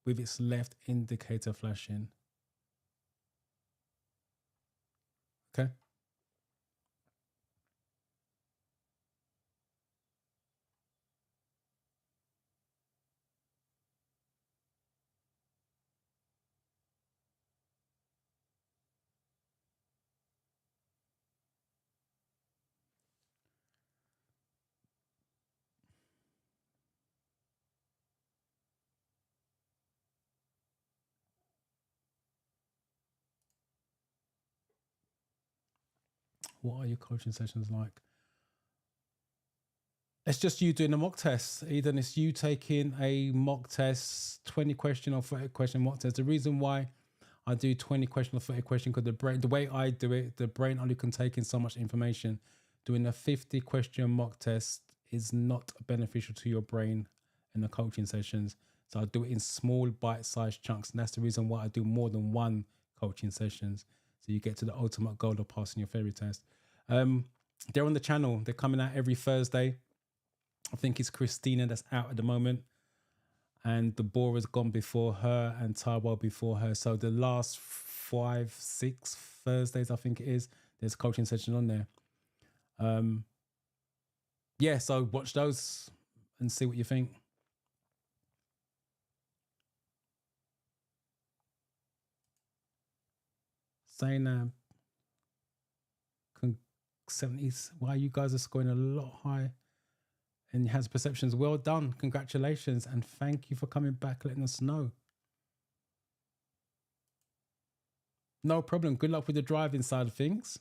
with its left indicator flashing? Okay. What are your coaching sessions like? It's just you doing a mock test. Eden, it's you taking a mock test, 20 question or 30 question mock test. The reason why I do 20 question or 30 question, because the way I do it, the brain only can take in so much information. Doing a 50 question mock test is not beneficial to your brain in the coaching sessions. So I do it in small bite-sized chunks. And that's the reason why I do more than one coaching sessions. So you get to the ultimate goal of passing your theory test. They're on the channel. They're coming out every Thursday. I think it's Christina that's out at the moment. And Deborah's gone before her and Taiwo before her. So the last 5, 6 Thursdays, I think it is, there's coaching session on there. Yeah, so watch those and see what you think. Saying 70s, wow, you guys are scoring a lot high. And has perceptions. Well done. Congratulations. And thank you for coming back, letting us know. No problem. Good luck with the driving side of things.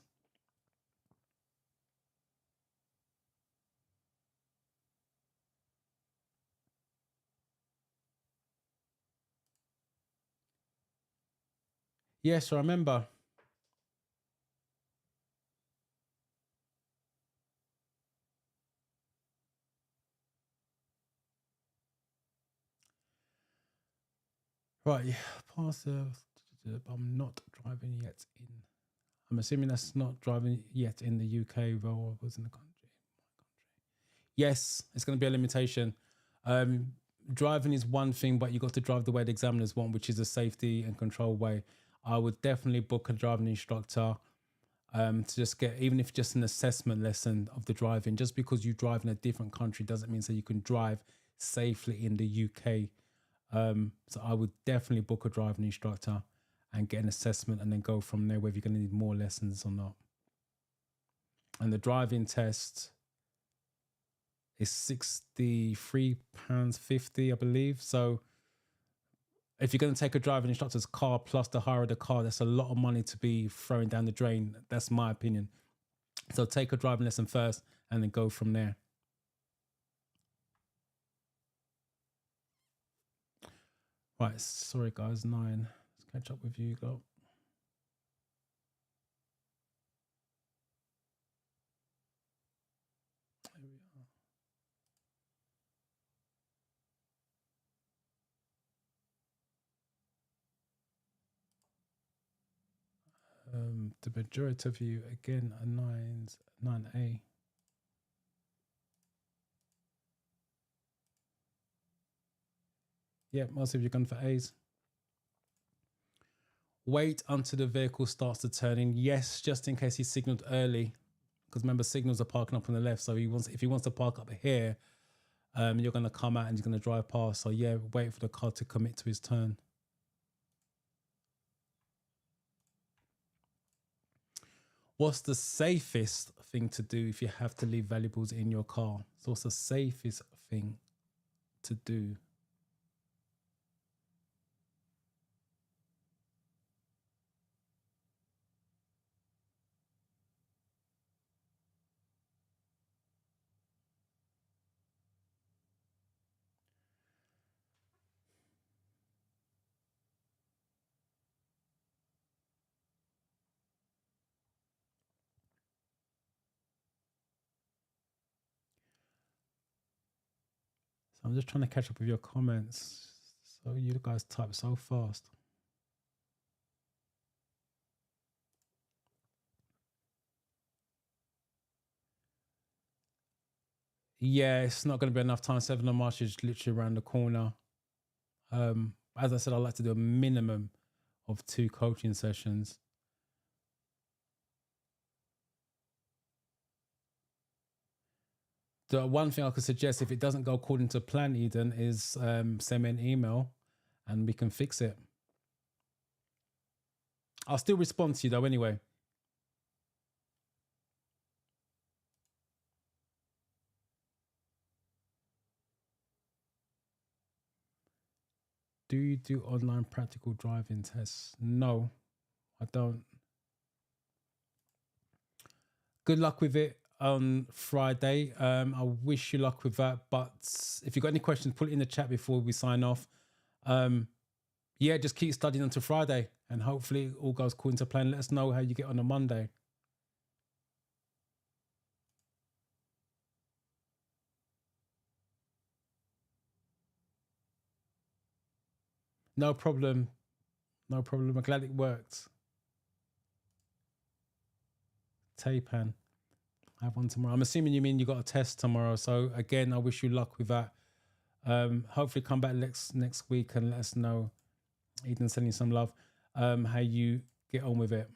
Yes, I remember. Right, yeah, pass. I'm not driving yet in. I'm assuming that's not driving yet in the UK, though I was in the country. Yes, it's going to be a limitation. Driving is one thing, but you got to drive the way the examiners want, which is a safety and control way. I would definitely book a driving instructor to just get, even if just an assessment lesson of the driving. Just because you drive in a different country doesn't mean that you can drive safely in the UK. So I would definitely book a driving instructor and get an assessment and then go from there, whether you're going to need more lessons or not. And the driving test is £63.50, I believe. So if you're going to take a driving instructor's car plus the hire of the car, that's a lot of money to be throwing down the drain. That's my opinion. So take a driving lesson first and then go from there. Right, sorry guys, 9. Let's catch up with you. Go. Here we are. The majority of you again are 9s, 9A. Yeah, most of you gone for A's. Wait until the vehicle starts to turn in. Yes, just in case he signaled early. Because remember, signals are parking up on the left. So if he wants to park up here, you're going to come out and he's going to drive past. So yeah, wait for the car to commit to his turn. What's the safest thing to do if you have to leave valuables in your car? So what's the safest thing to do? So I'm just trying to catch up with your comments. So you guys type so fast. Yeah, it's not going to be enough time. 7th of March is literally around the corner. As I said, I like to do a minimum of 2 coaching sessions. The one thing I could suggest, if it doesn't go according to plan, Eden, is send me an email and we can fix it. I'll still respond to you though anyway. Do you do online practical driving tests? No, I don't. Good luck with it on Friday. I wish you luck with that. But if you've got any questions, put it in the chat before we sign off. Yeah, just keep studying until Friday, and hopefully all goes according to plan. Let us know how you get on Monday. No problem. No problem. I'm glad it worked. Taipan. I have one tomorrow. I'm assuming you mean you got a test tomorrow. So again, I wish you luck with that. Hopefully come back next week and let us know. Eden, sending some love. How you get on with it.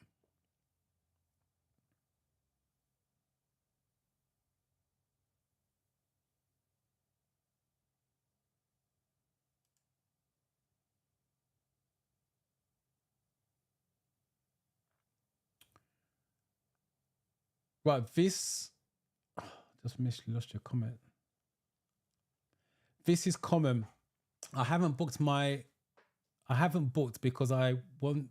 Right, this just lost your comment. This is common. I haven't booked because I want.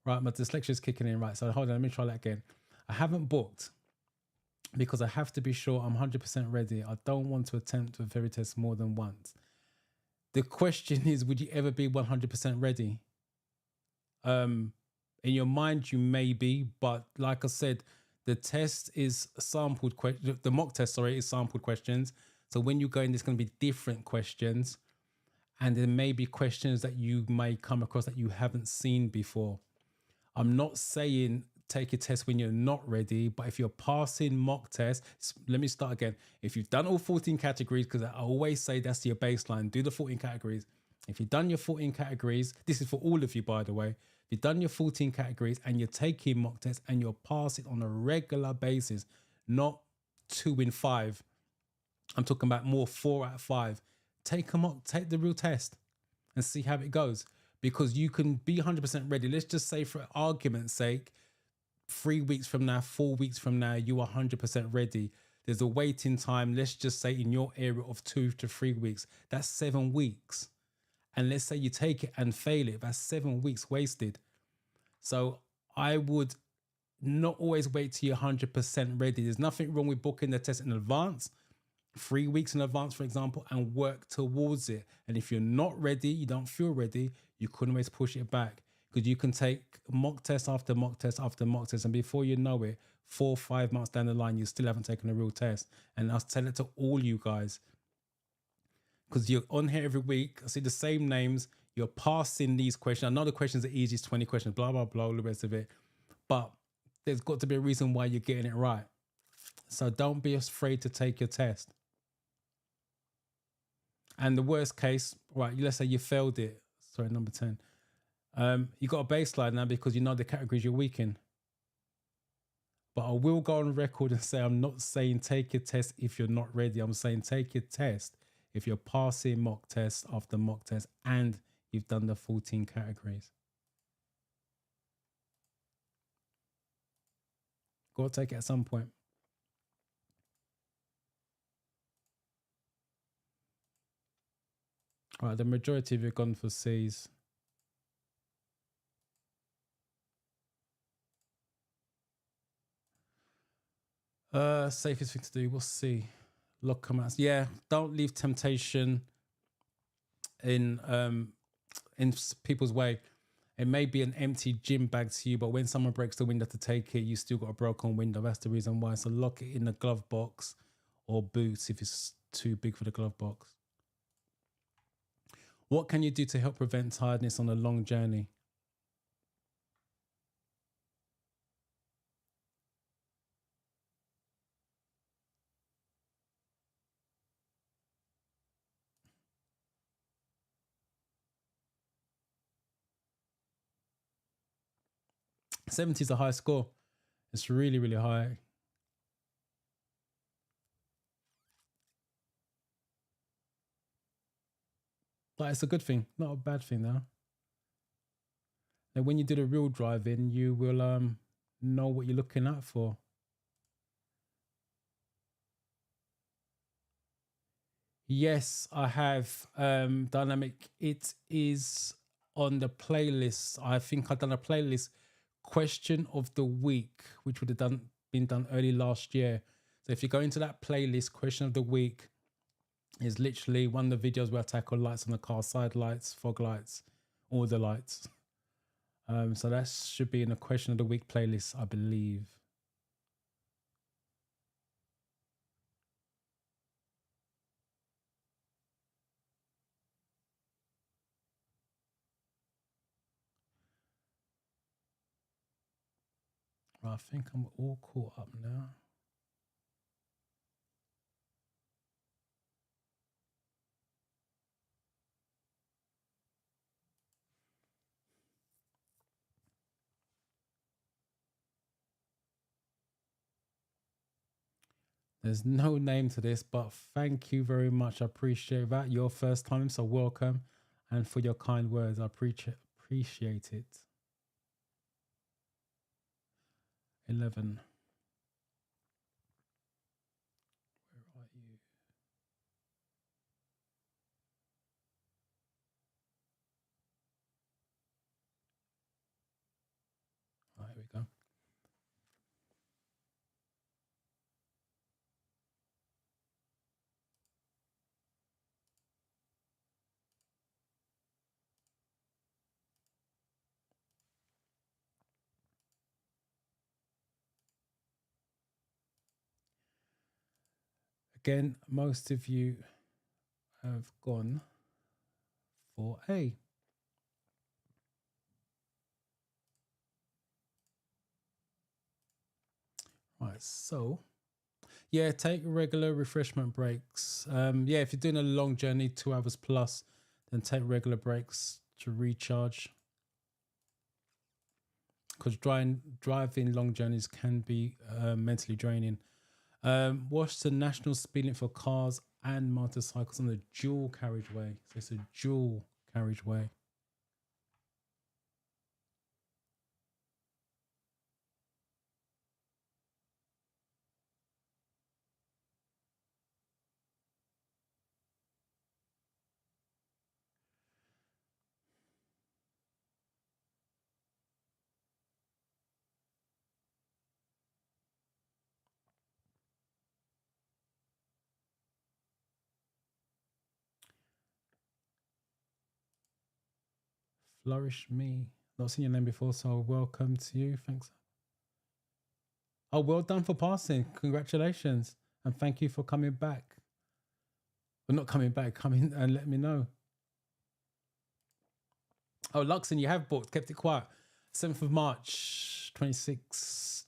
Right, my dyslexia is kicking in. Right, so hold on, let me try that again. I haven't booked because I have to be sure I'm 100% ready. I don't want to attempt a theory test more than once. The question is, would you ever be 100% ready? In your mind, you may be, but like I said, the test is sampled. The mock test, sorry, is sampled questions. So when you go in, there's going to be different questions, and there may be questions that you may come across that you haven't seen before. I'm not saying take a test when you're not ready, but if you're passing mock tests, let me start again. If you've done all 14 categories, because I always say that's your baseline, do the 14 categories. If you've done your 14 categories, this is for all of you, by the way. If you've done your 14 categories and you're taking mock tests and you're passing on a regular basis, not 2 in 5. I'm talking about more 4 out of 5. Take the real test and see how it goes. Because you can be 100% ready. Let's just say, for argument's sake, 3 weeks from now, 4 weeks from now, you are 100% ready. There's a waiting time, let's just say in your area of 2 to 3 weeks. That's 7 weeks. And let's say you take it and fail it. That's 7 weeks wasted. So I would not always wait till you're 100% ready. There's nothing wrong with booking the test in advance, 3 weeks in advance, for example, and work towards it. And if you're not ready, you don't feel ready, you can always push it back, because you can take mock test after mock test after mock test, and before you know it, 4 or 5 months down the line, you still haven't taken a real test. And I'll tell it to all you guys, because you're on here every week. I see the same names. You're passing these questions. I know the questions are easy, it's 20 questions, blah, blah, blah, all the rest of it. But there's got to be a reason why you're getting it right. So don't be afraid to take your test. And the worst case, right, let's say you failed it. Sorry, number 10. You got a baseline now because you know the categories you're weak in. But I will go on record and say, I'm not saying take your test if you're not ready. I'm saying take your test if you're passing mock test after mock test and you've done the 14 categories. Go take it at some point. All right, the majority of you have gone for C's. Safest thing to do, we'll see. Lock commands. Yeah, don't leave temptation in people's way. It may be an empty gym bag to you, but when someone breaks the window to take it, you still got a broken window. That's the reason why. So lock it in the glove box or boots if it's too big for the glove box. What can you do to help prevent tiredness on a long journey? '70 is a high score. It's really, really high. But it's a good thing, not a bad thing though. And when you do the real driving, you will know what you're looking out for. Yes, I have Dynamic. It is on the playlist. I think I've done a playlist question of the week, which would have done been done early last year. So if you go into that playlist, question of the week is literally one of the videos where I tackle lights on the car, side lights, fog lights, all the lights. So that should be in the question of the week playlist, I believe. Right, I think I'm all caught up now. There's no name to this, but thank you very much. I appreciate that. Your first time, so welcome. And for your kind words, I appreciate it. 11. Where are you? Oh, here we go. Again, most of you have gone for A. Right, so yeah, take regular refreshment breaks. Yeah, if you're doing a long journey, 2 hours plus, then take regular breaks to recharge. Because driving long journeys can be mentally draining. Watch the national speed limit for cars and motorcycles on the dual carriageway. So it's a dual carriageway. Flourish Me. Not seen your name before, so welcome to you. Thanks. Oh, well done for passing. Congratulations. And thank you for coming back. Well, not coming back, coming and let me know. Oh, Luxon, you have booked, kept it quiet. 7th of March, 26,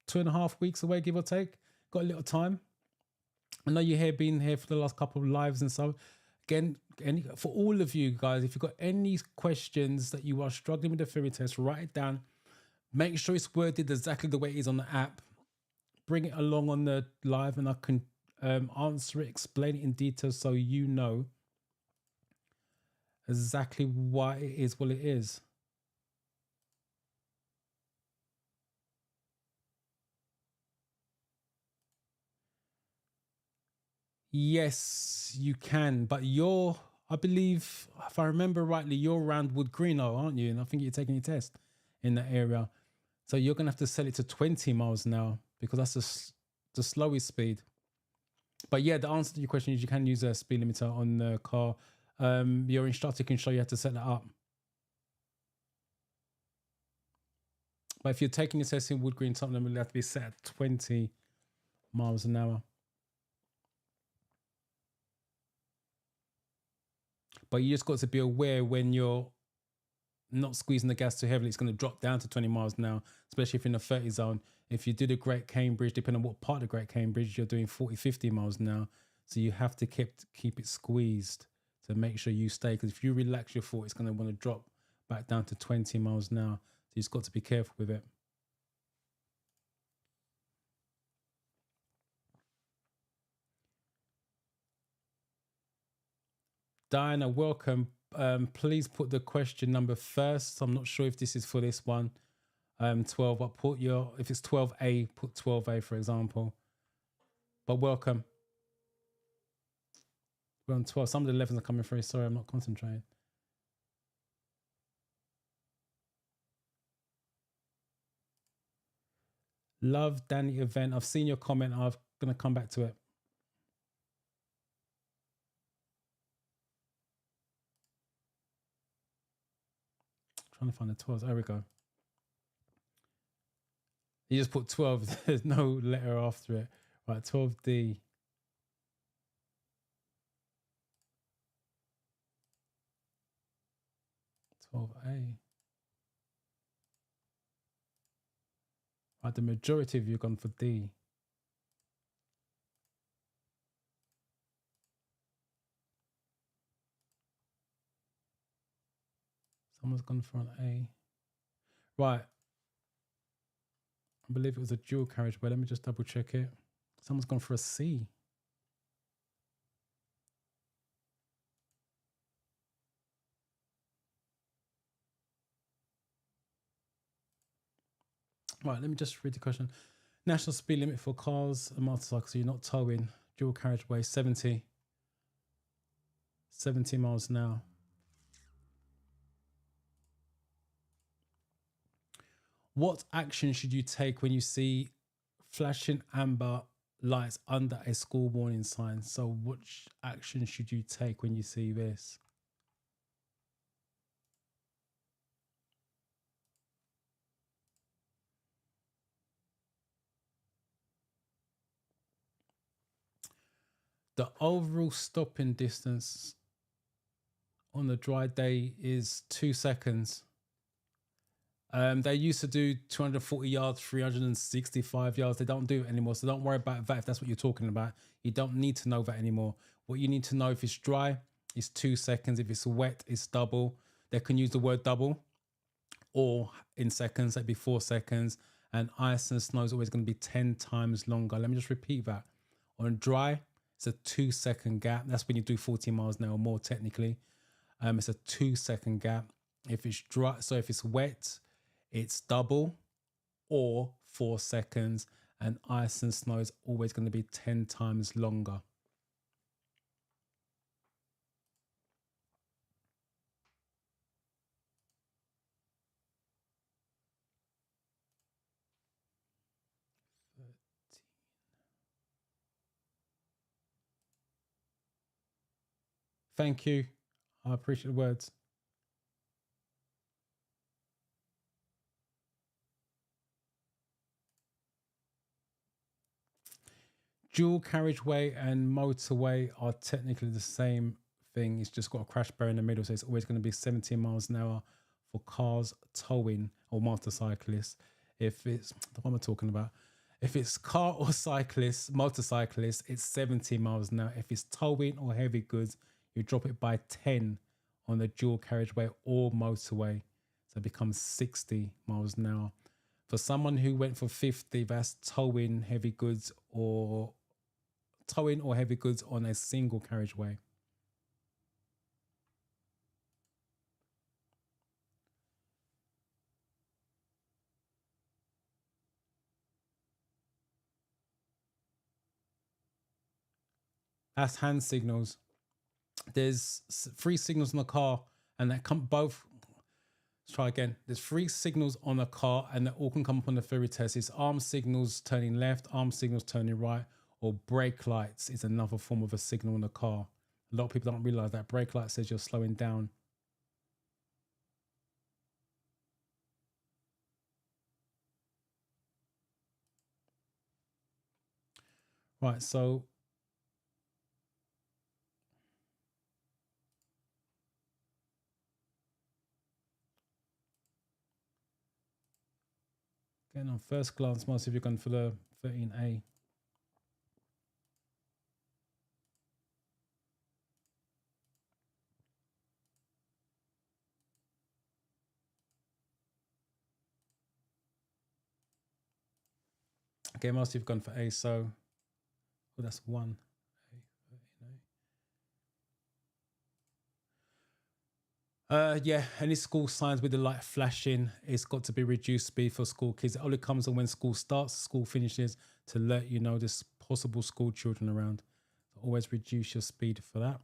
2.5 weeks away, give or take. Got a little time. I know you're here, been here for the last couple of lives and so. Again, for all of you guys, if you've got any questions that you are struggling with the theory test, write it down. Make sure it's worded exactly the way it is on the app. Bring it along on the live and I can answer it, explain it in detail so you know exactly why it is what it is. Yes, you can, but I believe, if I remember rightly, you're around Wood Green, aren't you? And I think you're taking your test in that area. So you're going to have to set it to 20 miles an hour because that's the slowest speed. But yeah, the answer to your question is you can use a speed limiter on the car. Your instructor can show you how to set that up. But if you're taking a test in Wood Green, something will have to be set at 20 miles an hour. But you just got to be aware when you're not squeezing the gas too heavily, it's going to drop down to 20 miles an hour, especially if you're in the 30 zone. If you do the Great Cambridge, depending on what part of the Great Cambridge, you're doing 40, 50 miles an hour. So you have to keep it squeezed to make sure you stay. Because if you relax your foot, it's going to want to drop back down to 20 miles an hour. So you've got to be careful with it. Diana, welcome. Please put the question number first. I'm not sure if this is for this one. 12, but if it's 12A, put 12A, for example. But welcome. We're on 12. Some of the 11s are coming through. Sorry, I'm not concentrating. Love Danny event. I've seen your comment. I'm going to come back to it. Trying to find the 12s. There we go. You just put 12. There's no letter after it. Right, 12D. 12A. Right, the majority of you have gone for D. Someone's gone for an A. Right. I believe it was a dual carriageway. Let me just double check it. Someone's gone for a C. Right, let me just read the question. National speed limit for cars and motorcycles, so you're not towing. Dual carriageway, 70 miles an hour. What action should you take when you see flashing amber lights under a school warning sign? So what action should you take when you see this? The overall stopping distance on a dry day is 2 seconds. They used to do 240 yards, 365 yards. They don't do it anymore. So don't worry about that if that's what you're talking about. You don't need to know that anymore. What you need to know, if it's dry, it's 2 seconds. If it's wet, it's double. They can use the word double, or in seconds, that'd be 4 seconds. And ice and snow is always going to be 10 times longer. Let me just repeat that. On dry, it's a 2 second gap. That's when you do 40 miles an hour or more technically. It's a 2 second gap. If it's dry, so if it's wet, it's double or 4 seconds, and ice and snow is always going to be 10 times longer. Thank you. I appreciate the words. Dual carriageway and motorway are technically the same thing. It's just got a crash bar in the middle, so it's always going to be 17 miles an hour for cars towing or motorcyclists. If it's, what am I talking about? If it's car or cyclist, motorcyclist, it's 70 miles an hour. If it's towing or heavy goods, you drop it by 10 on the dual carriageway or motorway. So it becomes 60 miles an hour. For someone who went for 50, that's towing heavy goods or heavy goods on a single carriageway. That's hand signals. There's 3 signals on the car, and that come both. Let's try again. There's 3 signals on a car, and they all can come up on the theory test. It's arm signals turning left, arm signals turning right, or brake lights is another form of a signal in the car. A lot of people don't realize that brake light says you're slowing down. Right, so again, on first glance, most of you are going for the 13A. Okay, most of you have gone for A, so that's 1. Yeah, any school signs with the light flashing, it's got to be reduced speed for school kids. It only comes on when school starts, school finishes, to let you know there's possible school children around. So always reduce your speed for that.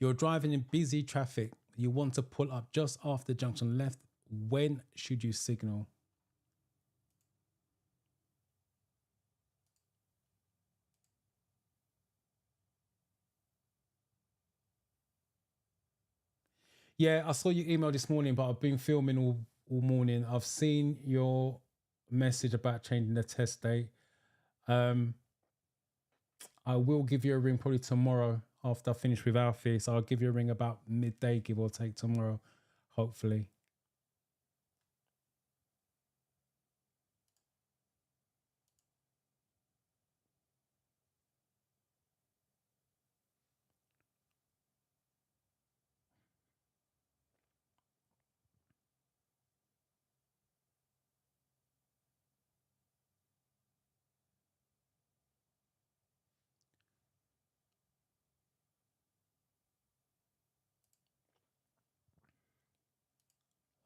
You're driving in busy traffic. You want to pull up just after junction left. When should you signal? Yeah, I saw your email this morning, but I've been filming all morning. I've seen your message about changing the test date. I will give you a ring probably tomorrow after I finish with Alfie. So I'll give you a ring about midday, give or take, tomorrow, hopefully.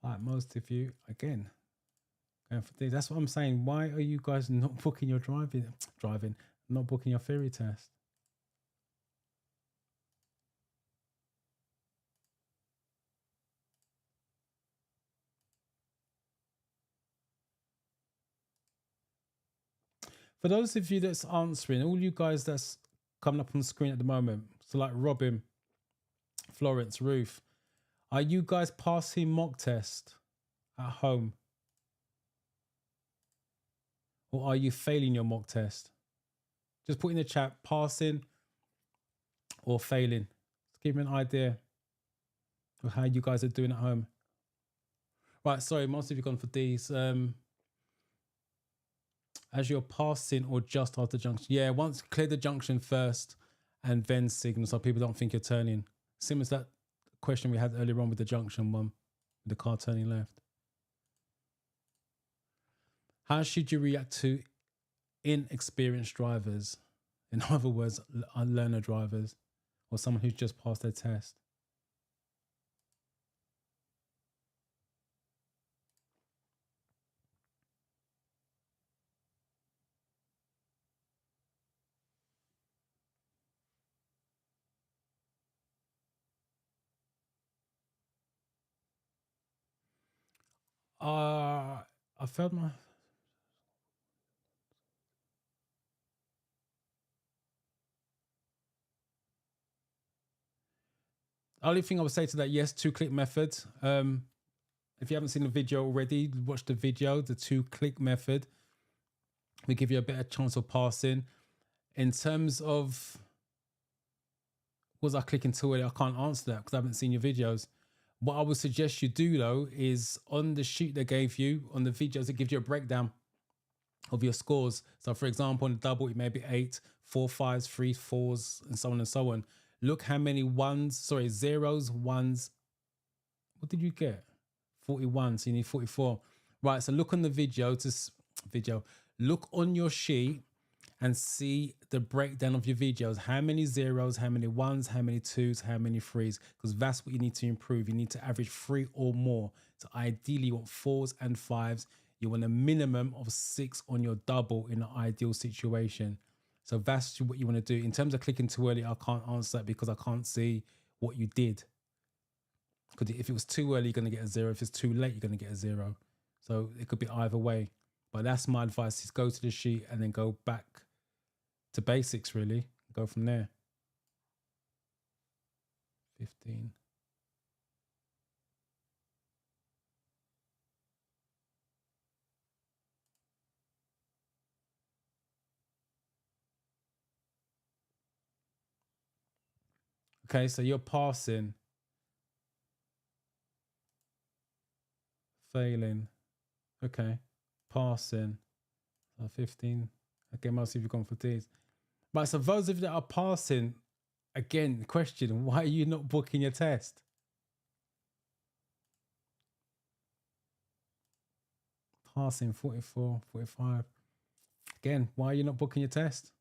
Like most of you, again, going for this. That's what I'm saying. Why are you guys not booking your driving, not booking your theory test? For those of you that's answering, all you guys that's coming up on the screen at the moment, so like Robin, Florence, Ruth, are you guys passing mock test at home? Or are you failing your mock test? Just put in the chat, passing or failing. Just give me an idea of how you guys are doing at home. Right, sorry, most of you gone for these. As you're passing or just after junction. Yeah, once clear the junction first and then signal so people don't think you're turning. Similar to that question we had earlier on with the junction one, with the car turning left. How should you react to inexperienced drivers? In other words, learner drivers or someone who's just passed their test. I felt my... Only thing I would say to that, yes, 2-click method. If you haven't seen the video already, watch the video, the 2-click method. We give you a better chance of passing. In terms of, was I clicking too early? I can't answer that because I haven't seen your videos. What I would suggest you do though is on the sheet they gave you, on the videos, it gives you a breakdown of your scores. So for example, on the double, it may be 8, 4 5s, 3 4s, and so on and so on. Look how many zeros, ones. What did you get? 41, so you need 44. Right, so look on the video, look on your sheet and see the breakdown of your videos. How many zeros, how many ones, how many twos, how many threes, because that's what you need to improve. You need to average 3 or more. So ideally you want 4s and 5s. You want a minimum of 6 on your double in an ideal situation. So that's what you want to do. In terms of clicking too early, I can't answer that because I can't see what you did. Because if it was too early, you're going to get a 0. If it's too late, you're going to get a 0. So it could be either way. But that's my advice, is go to the sheet and then go back to basics, really. Go from there. 15. Okay, so you're passing. Failing. Okay. Passing. 15. Again, most of you gone for these. Right, so those of you that are passing, again, question, why are you not booking your test? Passing 44, 45. Again, why are you not booking your test?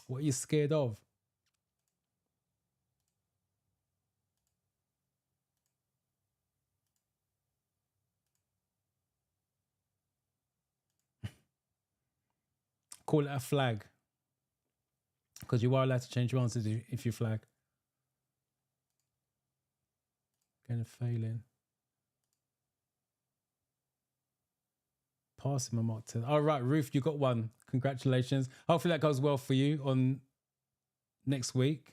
What are you scared of? Call it a flag. Because you are allowed to change your answers if you flag. Again, failing. Passing my mock test. All right, Ruth, you got one. Congratulations. Hopefully that goes well for you on next week.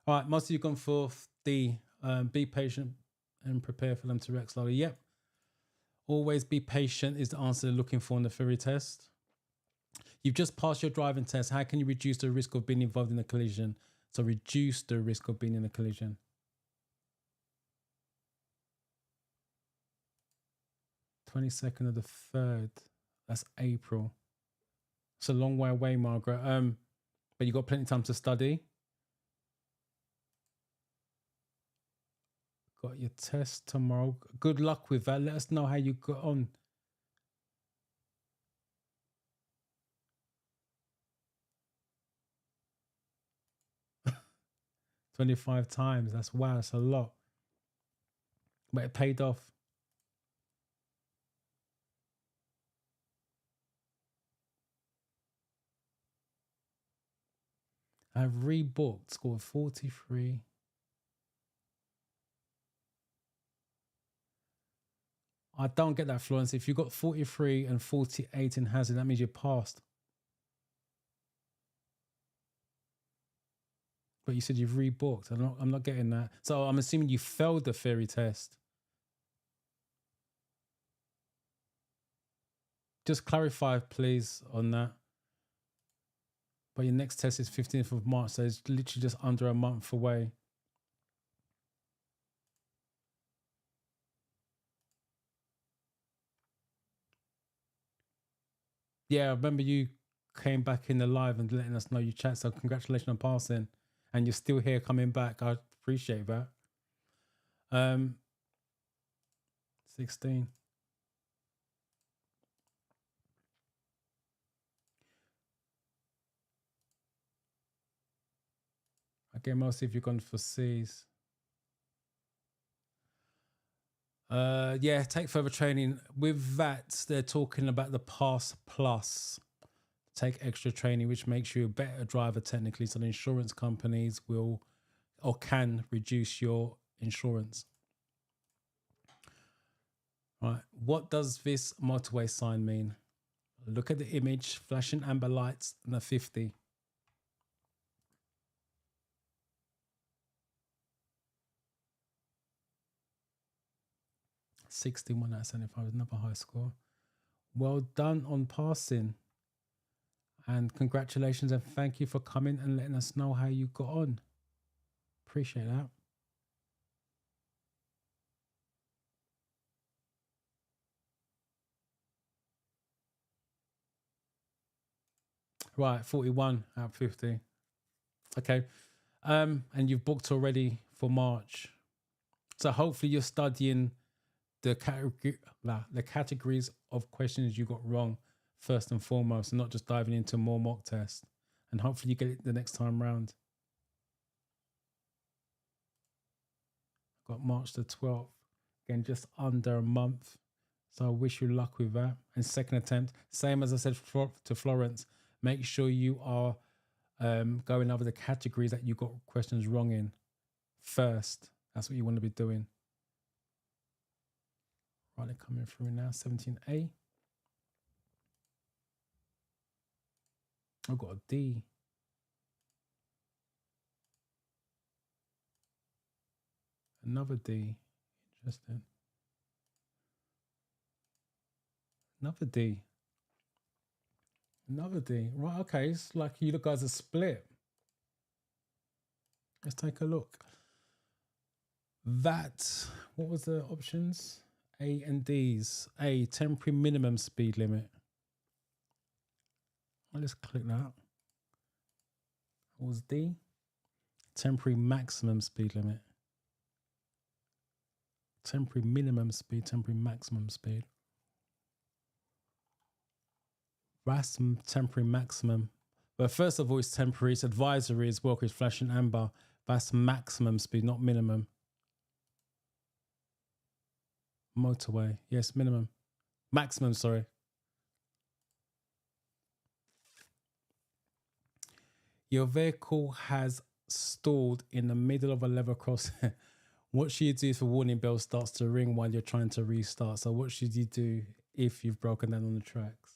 All right, most of you gone for D. Be patient and prepare for them to react slowly. Yep. Always be patient is the answer they're looking for in the theory test. You've just passed your driving test. How can you reduce the risk of being involved in a collision? So reduce the risk of being in a collision. 22nd of the 3rd. That's April. It's a long way away, Margaret. But you got plenty of time to study. Got your test tomorrow. Good luck with that. Let us know how you got on. $25 times. That's wow. That's a lot. But it paid off. I've rebooked. Scored 43. I don't get that, Florence. If you got 43 and 48 in hazard, that means you passed. But you said you've rebooked. I'm not getting that. So I'm assuming you failed the theory test. Just clarify, please, on that. But your next test is 15th of March, so it's literally just under a month away. Yeah, I remember you came back in the live and letting us know you chat. So congratulations on passing, and you're still here coming back. I appreciate that. 16. Okay, mostly if you're gone for C's. Yeah, take further training. With that, they're talking about the Pass Plus. Take extra training, which makes you a better driver technically. So the insurance companies will or can reduce your insurance. Right. What does this motorway sign mean? Look at the image, flashing amber lights and a 50. $61 out of 75 is another high score. Well done on passing. And congratulations and thank you for coming and letting us know how you got on. Appreciate that. Right, 41 out of 50. Okay. And you've booked already for March. So hopefully you're studying the categories of questions you got wrong first and foremost, and not just diving into more mock tests. And hopefully you get it the next time round. Got March the 12th. Again, just under a month. So I wish you luck with that. And second attempt, same as I said to Florence, make sure you are going over the categories that you got questions wrong in first. That's what you want to be doing. Right, they're coming through now. 17A. I've got a D. Another D. Interesting. Another D. Another D. Right, okay. It's like you guys are split. Let's take a look. That, what was the options? A and D's. A, temporary minimum speed limit. Well, let's click that. What was D? Temporary maximum speed limit. Temporary minimum speed, temporary maximum speed. That's temporary maximum. But first of all, it's temporary. It's advisory as well because it's flashing amber. That's maximum speed, not minimum. Motorway. Yes, minimum. Maximum, sorry. Your vehicle has stalled in the middle of a level crossing. What should you do if a warning bell starts to ring while you're trying to restart? So what should you do if you've broken down on the tracks?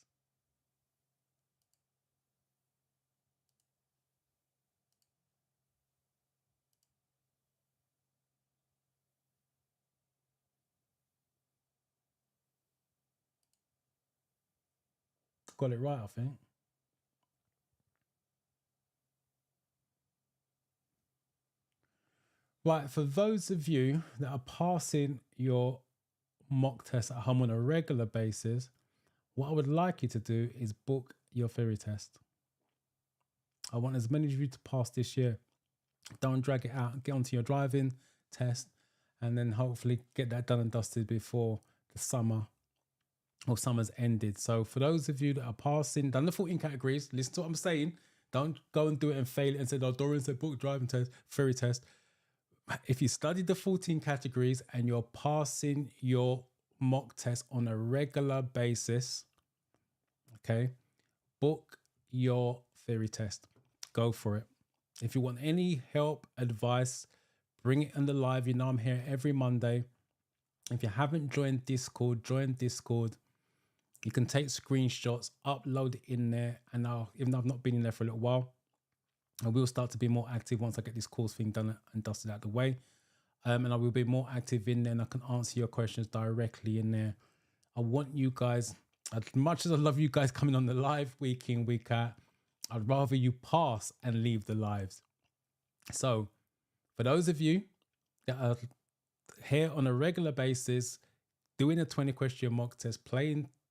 got it right, I think. Right, for those of you that are passing your mock test at home on a regular basis, what I would like you to do is book your theory test. I want as many of you to pass this year. Don't drag it out. Get onto your driving test and then hopefully get that done and dusted before the summer or summer's ended. So for those of you that are passing, done the 14 categories, listen to what I'm saying. Don't go and do it and fail it and say, oh, Dorian said book driving test, theory test. If you studied the 14 categories and you're passing your mock test on a regular basis, okay, book your theory test. Go for it. If you want any help, advice, bring it in the live. You know I'm here every Monday. If you haven't joined Discord, join Discord. You can take screenshots, upload it in there, and even though I've not been in there for a little while, I will start to be more active once I get this course thing done and dusted out of the way. And I will be more active in there, and I can answer your questions directly in there. I want you guys, as much as I love you guys coming on the live week in, week out, I'd rather you pass and leave the lives. So for those of you that are here on a regular basis, doing a 20 question mock test,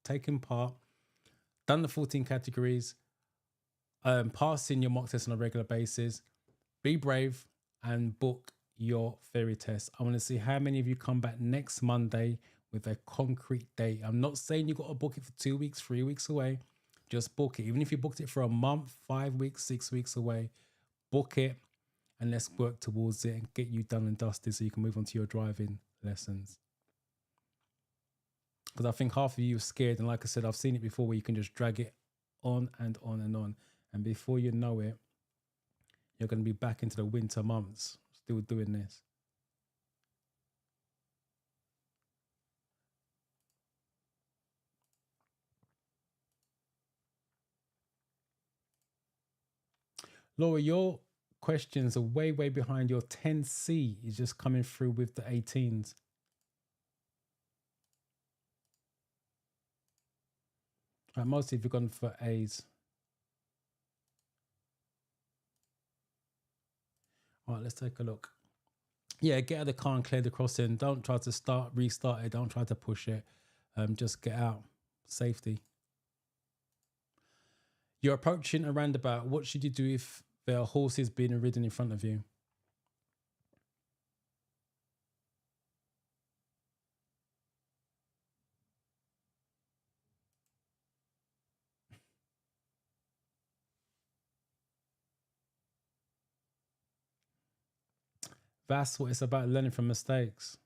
taking part, done the 14 categories, passing your mock test on a regular basis, be brave and book your theory test. I want to see how many of you come back next Monday with a concrete date. I'm not saying you got to book it for 2 weeks, 3 weeks away. Just book it. Even if you booked it for a month, 5 weeks, 6 weeks away, book it and let's work towards it and get you done and dusted so you can move on to your driving lessons. Because I think half of you are scared. And like I said, I've seen it before where you can just drag it on and on and on. And before you know it, you're going to be back into the winter months still doing this. Laura, your questions are way behind. Your 10C is just coming through with the 18s. Right, mostly if you've gone for A's. All right, let's take a look. Yeah, get out of the car and clear the crossing. Don't try to restart it. Don't try to push it. Just get out. Safety. You're approaching a roundabout. What should you do if there are horses being ridden in front of you? That's what it's about, learning from mistakes.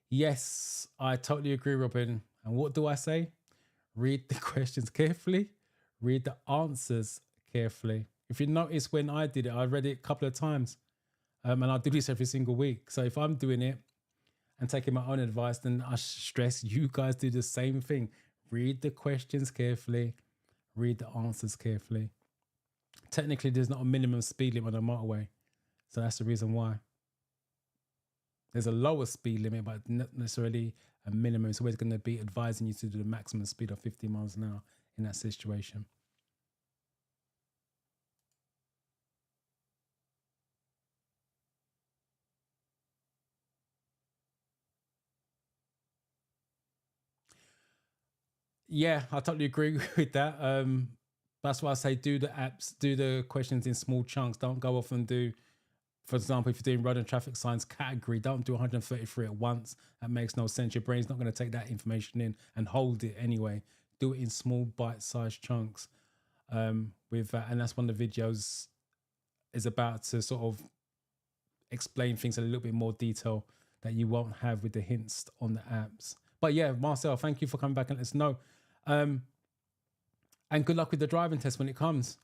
Yes, I totally agree, Robin. And what do I say? Read the questions carefully, read the answers carefully. If you notice when I did it, I read it a couple of times. And I do this every single week. So if I'm doing it and taking my own advice, then I stress you guys do the same thing. Read the questions carefully, read the answers carefully. Technically, there's not a minimum speed limit on a motorway. So that's the reason why. There's a lower speed limit, but not necessarily a minimum. It's always going to be advising you to do the maximum speed of 50 miles an hour in that situation. Yeah, I totally agree with that. That's why I say do the apps, do the questions in small chunks. Don't go off and do, for example, if you're doing road and traffic signs category, don't do 133 at once. That makes no sense. Your brain's not going to take that information in and hold it anyway. Do it in small bite-sized chunks with that. And that's one of the videos is about, to sort of explain things in a little bit more detail that you won't have with the hints on the apps. But yeah, Marcel, thank you for coming back and let us know. And good luck with the driving test when it comes.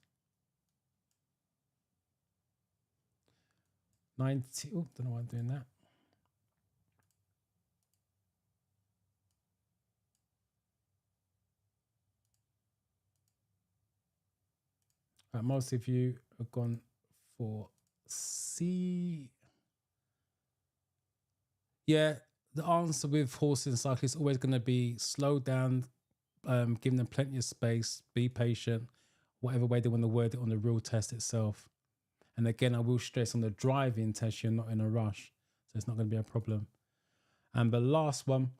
90. Oh, don't know why I'm doing that. Right, most of you have gone for C. Yeah, the answer with horses and cyclists is always going to be slow down, giving them plenty of space, be patient, whatever way they want to word it on the real test itself. And again, I will stress on the driving test, you're not in a rush, so it's not going to be a problem. And the last one,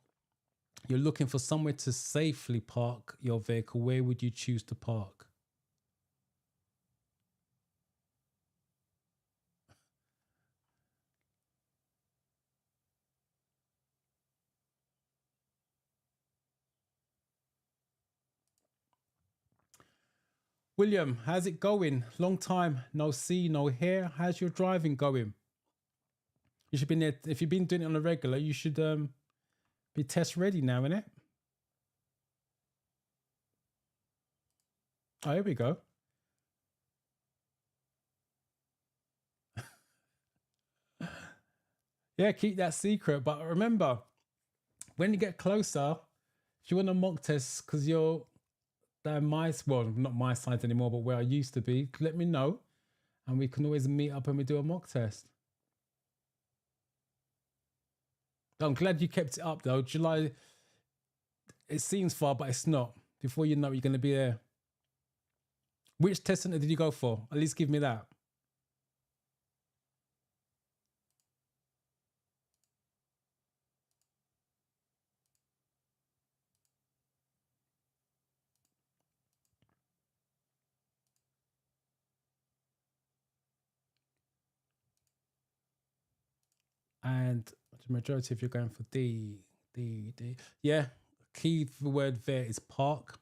you're looking for somewhere to safely park your vehicle. Where would you choose to park? William, how's it going? Long time, no see, no hear. How's your driving going? You should be there. If you've been doing it on a regular, you should be test ready now, innit? Oh, here we go. Yeah, keep that secret. But remember, when you get closer, if you want a mock test, because you're well, not my side anymore, but where I used to be, let me know. And we can always meet up and we do a mock test. I'm glad you kept it up though. July, it seems far, but it's not. Before you know it, you're going to be there. Which test center did you go for? At least give me that. And the majority of you are going for D. Yeah, key word there is park.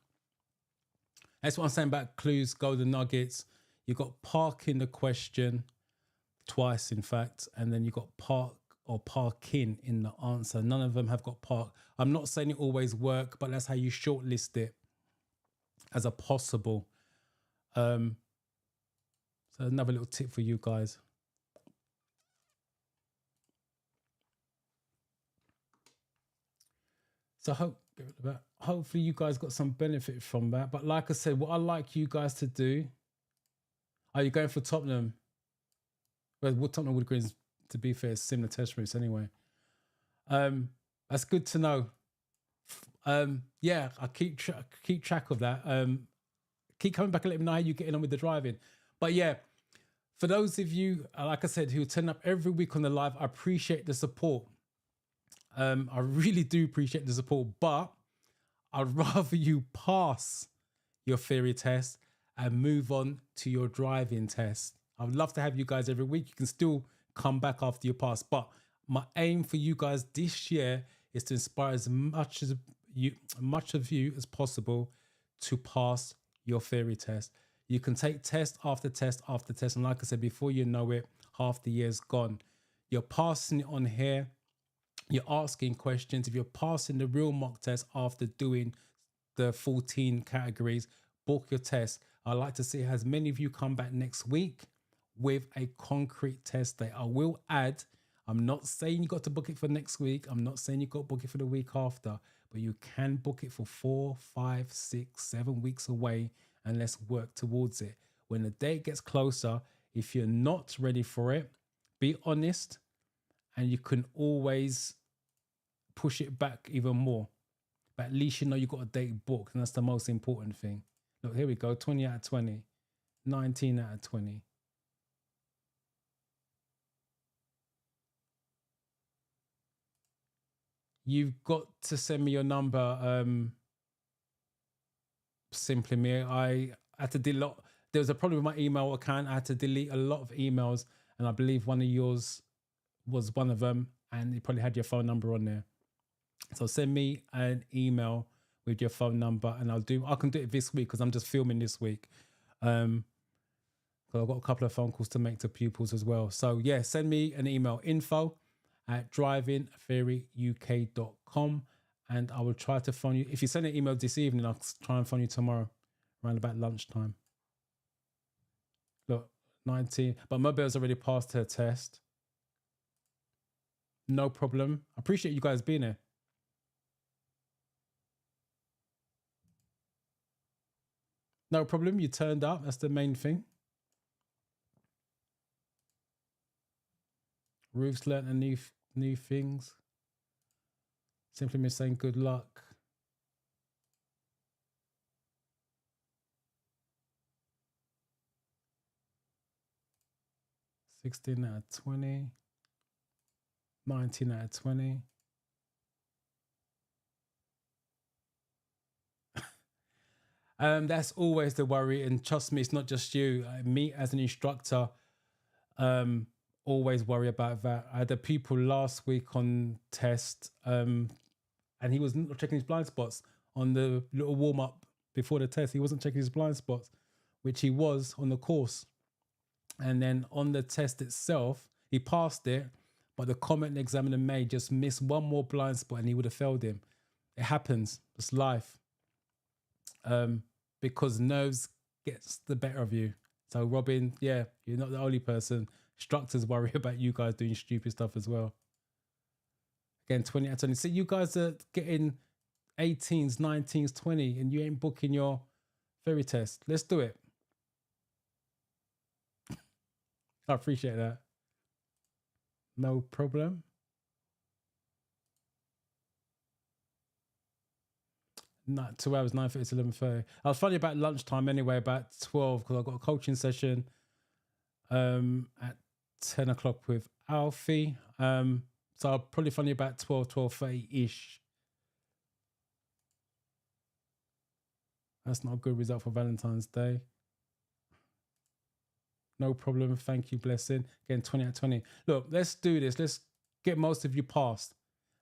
That's what I'm saying about clues, golden nuggets. You got park in the question twice, in fact, and then you got park or parking in the answer. None of them have got park. I'm not saying it always work, but that's how you shortlist it as a possible. So another little tip for you guys. So hopefully you guys got some benefit from that. But like I said, what I like you guys to do, are you going for Tottenham? Well, what Tottenham would agree is, to be fair, similar test routes anyway. That's good to know. Yeah, I keep track of that. Keep coming back and let me know how you're getting on with the driving. But yeah, for those of you, like I said, who turn up every week on the live, I appreciate the support. I really do appreciate the support, but I'd rather you pass your theory test and move on to your driving test. I'd love to have you guys every week. You can still come back after you pass, but my aim for you guys this year is to inspire as much of you as possible to pass your theory test. You can take test after test after test, and like I said, before you know it, half the year's gone. You're passing it on here. You're asking questions. If you're passing the real mock test after doing the 14 categories, book your test. I'd like to see as many of you come back next week with a concrete test date. I will add, I'm not saying you got to book it for next week. I'm not saying you got to book it for the week after, but you can book it for 4, 5, 6, 7 weeks away, and let's work towards it. When the date gets closer, if you're not ready for it, be honest, and you can always push it back even more. But at least you know you got a date booked, and that's the most important thing. Look, here we go, 20 out of 20, 19 out of 20. You've got to send me your number, Simply Me. I had to delete. There was a problem with my email account. I had to delete a lot of emails, and I believe one of yours was one of them, and you probably had your phone number on there. So send me an email with your phone number, and I can do it this week because I'm just filming this week. I've got a couple of phone calls to make to pupils as well. So yeah, send me an email, info@drivingtheoryuk.com, and I will try to phone you. If you send an email this evening, I'll try and phone you tomorrow around about lunchtime. Look, 19, but Mabel's already passed her test. No problem. I appreciate you guys being here. No problem. You turned up. That's the main thing. Ruth's learnt a new things. Simply me saying good luck. $16 out of 20. 19 out of 20. That's always the worry, and trust me, it's not just you. Me as an instructor, always worry about that. I had a pupil last week on test, and he was not checking his blind spots on the little warm up before the test. He wasn't checking his blind spots, which he was on the course. And then on the test itself, he passed it, but the comment the examiner made just missed one more blind spot and he would have failed him. It happens. It's life. Because nerves gets the better of you. So Robin, yeah, you're not the only person. Instructors worry about you guys doing stupid stuff as well. Again, 20 out of 20. So you guys are getting 18s, 19s, 20, and you ain't booking your theory test. Let's do it. I appreciate that. No problem. Not 2 hours, 9:30 to 11:30. I was funny about lunchtime anyway, about 12, because I've got a coaching session at 10 o'clock with Alfie. So I'll probably funny about 12, 12:30-ish. That's not a good result for Valentine's Day. No problem. Thank you, Blessing. Again, 20 out of 20. Look, let's do this. Let's get most of you passed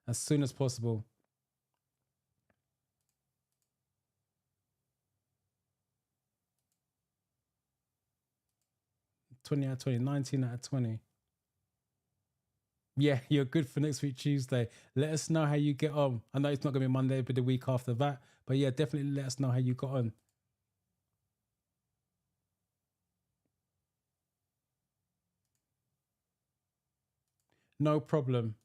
as soon as possible. 20 out of 20. 19 out of 20. Yeah, you're good for next week, Tuesday. Let us know how you get on. I know it's not going to be Monday, but the week after that. But yeah, definitely let us know how you got on. No problem.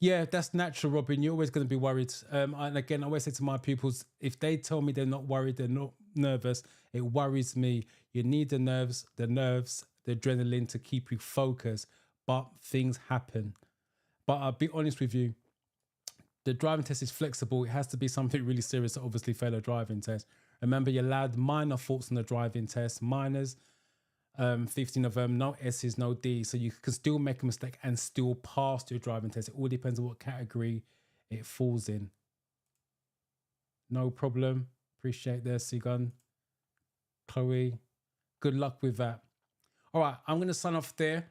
Yeah, that's natural, Robin. You're always going to be worried. And again, I always say to my pupils, if they tell me they're not worried, they're not nervous, it worries me. You need the nerves, the adrenaline to keep you focused. But things happen. But I'll be honest with you, the driving test is flexible. It has to be something really serious to obviously fail a driving test. Remember, you're allowed minor faults on the driving test. Minors, 15 of them, no S's, no D's. So you can still make a mistake and still pass your driving test. It all depends on what category it falls in. No problem. Appreciate that, Sigun. Chloe, good luck with that. All right, I'm going to sign off there.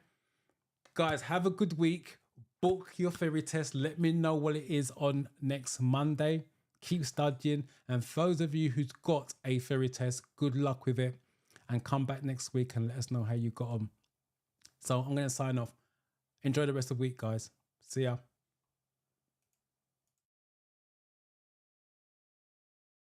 Guys, have a good week. Book your theory test. Let me know what it is on next Monday. Keep studying. And for those of you who's got a theory test, good luck with it. And come back next week and let us know how you got on. So I'm going to sign off. Enjoy the rest of the week, guys. See ya.